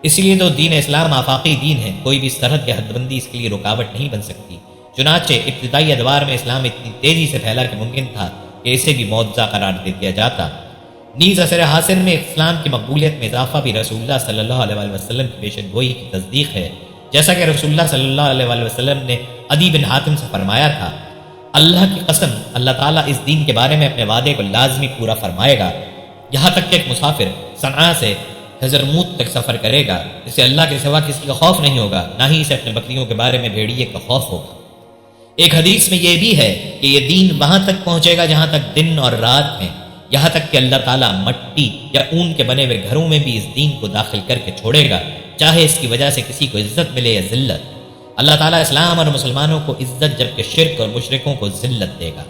اس لیے تو دین اسلام آفاقی دین ہے، کوئی بھی سرحد یا حد بندی اس کے لیے رکاوٹ نہیں بن سکتی۔ چنانچہ ابتدائی ادوار میں اسلام اتنی تیزی سے پھیلا کہ ممکن تھا کہ اسے بھی معجزہ قرار دے دیا جاتا۔ نیز عصر حاصل میں اسلام کی مقبولیت میں اضافہ بھی رسول اللہ صلی اللہ علیہ وسلم کی پیشن گوئی کی تصدیق ہے، جیسا کہ رسول اللہ صلی اللہ علیہ وسلم نے عدی بن حاتم سے فرمایا تھا، اللہ کی قسم اللہ تعالیٰ اس دین کے بارے میں اپنے وعدے کو لازمی پورا فرمائے گا، یہاں تک کہ ایک مسافر صنعاء سے حضرموت تک سفر کرے گا، اسے اللہ کے سوا کسی کا خوف نہیں ہوگا، نہ ہی اسے اپنے بکریوں کے بارے میں بھیڑیے کا خوف ہوگا۔ ایک حدیث میں یہ بھی ہے کہ یہ دین وہاں تک پہنچے گا جہاں تک دن اور رات ہیں، یہاں تک کہ اللہ تعالیٰ مٹی یا اون کے بنے ہوئے گھروں میں بھی اس دین کو داخل کر کے چھوڑے گا، چاہے اس کی وجہ سے کسی کو عزت ملے یا ذلت۔ اللہ تعالیٰ اسلام اور مسلمانوں کو عزت جبکہ شرک اور مشرکوں کو ذلت دے گا۔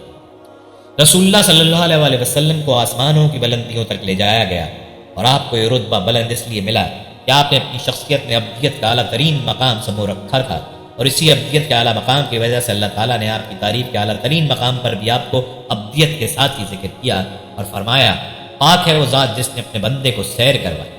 رسول اللہ صلی اللہ علیہ وسلم کو آسمانوں کی بلندیوں تک لے جایا گیا، اور آپ کو یہ رتبہ بلند اس لیے ملا کہ آپ نے اپنی شخصیت میں ابدیت کا اعلیٰ ترین مقام سمو رکھا تھا، اور اسی ابدیت کے اعلیٰ مقام کی وجہ سے اللہ تعالیٰ نے آپ کی تعریف کے اعلیٰ ترین مقام پر بھی آپ کو ابدیت کے ساتھ ہی ذکر کیا اور فرمایا، پاک ہے وہ ذات جس نے اپنے بندے کو سیر کروائی۔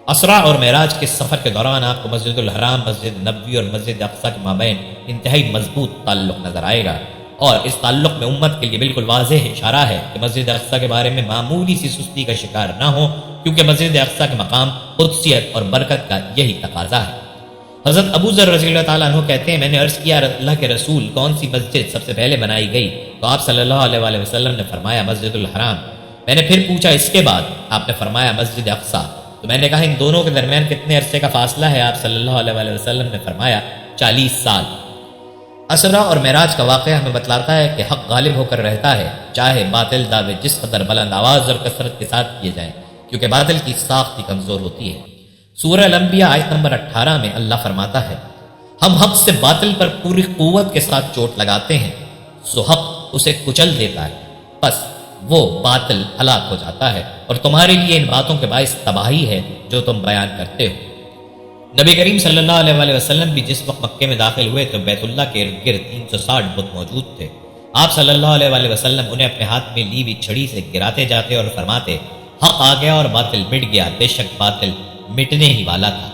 اسرا اور معراج کے سفر کے دوران آپ کو مسجد الحرام، مسجد نبوی اور مسجد اقصیٰ کے مابین انتہائی مضبوط تعلق نظر آئے گا، اور اس تعلق میں امت کے لیے بالکل واضح اشارہ ہے کہ مسجد اقصیٰ کے بارے میں معمولی سی سستی کا شکار نہ ہو، کیونکہ مسجد اقصیٰ کے مقام قدسیت اور برکت کا یہی تقاضا ہے۔ حضرت ابو ذر رضی اللہ تعالیٰ عنہ کہتے ہیں، میں نے عرض کیا اللہ کے رسول کون سی مسجد سب سے پہلے بنائی گئی؟ تو آپ صلی اللہ علیہ وسلم نے فرمایا مسجد الحرام۔ میں نے پھر پوچھا اس کے بعد؟ آپ نے فرمایا مسجد اقصیٰ۔ تو میں نے کہا ان دونوں کے درمیان کتنے عرصے کا فاصلہ ہے؟ آپ صلی اللہ علیہ وسلم نے فرمایا 40 سال۔ اسرا اور معراج کا واقعہ ہمیں بتلاتا ہے کہ حق غالب ہو کر رہتا ہے، چاہے باطل دعوے جس قدر بلند آواز اور کثرت کے ساتھ کیے جائیں، کیونکہ باطل کی ساخت ہی کمزور ہوتی ہے۔ سورہ الانبیاء آیت نمبر 18 میں اللہ فرماتا ہے، ہم حق سے باطل پر پوری قوت کے ساتھ چوٹ لگاتے ہیں، سو حق اسے کچل دیتا ہے، بس وہ باطل ہلاک ہو جاتا ہے، اور تمہارے لیے ان باتوں کے باعث تباہی ہے جو تم بیان کرتے ہو۔ نبی کریم صلی اللہ علیہ وسلم بھی جس وقت مکے میں داخل ہوئے تو بیت اللہ کے ارد گرد 360 بت موجود تھے۔ آپ صلی اللہ علیہ وسلم انہیں اپنے ہاتھ میں لی ہوئی چھڑی سے گراتے جاتے اور فرماتے، حق آ گیا اور باطل مٹ گیا، بے شک باطل مٹنے ہی والا تھا۔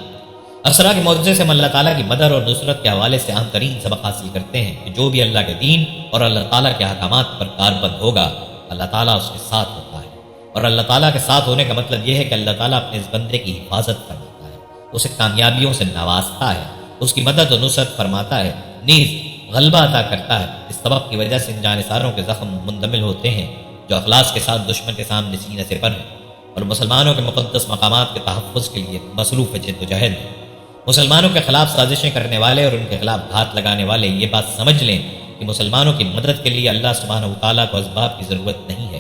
اسرا کے معجزے سے ہم اللہ تعالیٰ کی مدد اور نصرت کے حوالے سے اہم ترین سبق حاصل کرتے ہیں کہ جو بھی اللہ کے دین اور اللہ تعالیٰ کے احکامات پر کاربند ہوگا، اللہ تعالیٰ اس کے ساتھ ہوتا ہے، اور اللہ تعالیٰ کے ساتھ ہونے کا مطلب یہ ہے کہ اللہ تعالیٰ اپنے اس بندے کی حفاظت فرماتا ہے، اسے کامیابیوں سے نوازتا ہے، اس کی مدد و نصرت فرماتا ہے، نیز غلبہ عطا کرتا ہے۔ اس سبب کی وجہ سے ان جانثاروں کے زخم مندمل ہوتے ہیں جو اخلاص کے ساتھ دشمن کے سامنے سینے سے پر ہیں، اور مسلمانوں کے مقدس مقامات کے تحفظ کے لیے مصروف جد و جہد ہیں۔ مسلمانوں کے خلاف سازشیں کرنے والے اور ان کے خلاف گھات لگانے والے یہ بات سمجھ لیں کہ مسلمانوں کی مدد کے لیے اللہ سبحانہ وتعالیٰ کو اسباب کی ضرورت نہیں ہے،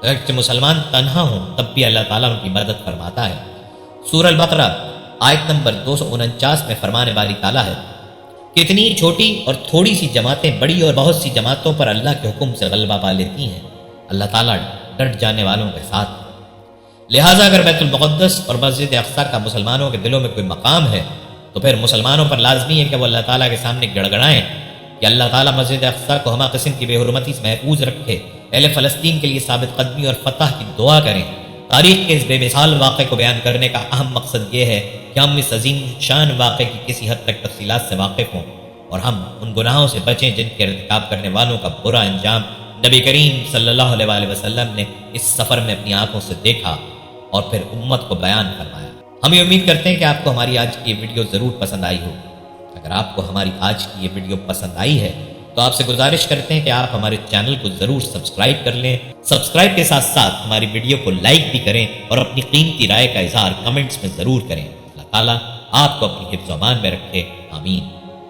اگرچہ مسلمان تنہا ہوں تب بھی اللہ تعالیٰ ان کی مدد فرماتا ہے۔ سورہ البقرہ آیت نمبر 249 میں فرمانے والی تعالیٰ ہے، کتنی چھوٹی اور تھوڑی سی جماعتیں بڑی اور بہت سی جماعتوں پر اللہ کے حکم سے غلبہ پا لیتی ہیں، اللہ تعالیٰ ڈٹ جانے والوں کے ساتھ۔ لہٰذا اگر بیت المقدس اور مسجد اقصیٰ کا مسلمانوں کے دلوں میں کوئی مقام ہے تو پھر مسلمانوں پر لازمی ہے کہ وہ اللہ تعالیٰ کے سامنے گڑ گڑائیں کہ اللہ تعالیٰ مسجد اقصیٰ کو ہمہ قسم کی بے حرمتی سے محفوظ رکھے، اہل فلسطین کے لیے ثابت قدمی اور فتح کی دعا کریں۔ تاریخ کے اس بے مثال واقعے کو بیان کرنے کا اہم مقصد یہ ہے کہ ہم اس عظیم شان واقعے کی کسی حد تک تفصیلات سے واقف ہوں، اور ہم ان گناہوں سے بچیں جن کے ارتکاب کرنے والوں کا برا انجام نبی کریم صلی اللہ علیہ وسلم نے اس سفر میں اپنی آنکھوں سے دیکھا اور پھر امت کو بیان فرمایا۔ ہم یہ امید کرتے ہیں کہ آپ کو ہماری آج کی یہ ویڈیو ضرور پسند آئی ہوگی۔ اگر آپ کو ہماری آج کی یہ ویڈیو پسند آئی ہے تو آپ سے گزارش کرتے ہیں کہ آپ ہمارے چینل کو ضرور سبسکرائب کر لیں، سبسکرائب کے ساتھ ساتھ ہماری ویڈیو کو لائک بھی کریں اور اپنی قیمتی رائے کا اظہار کمنٹس میں ضرور کریں۔ اللہ تعالیٰ آپ کو اپنی حفظ و امان میں رکھے، آمین۔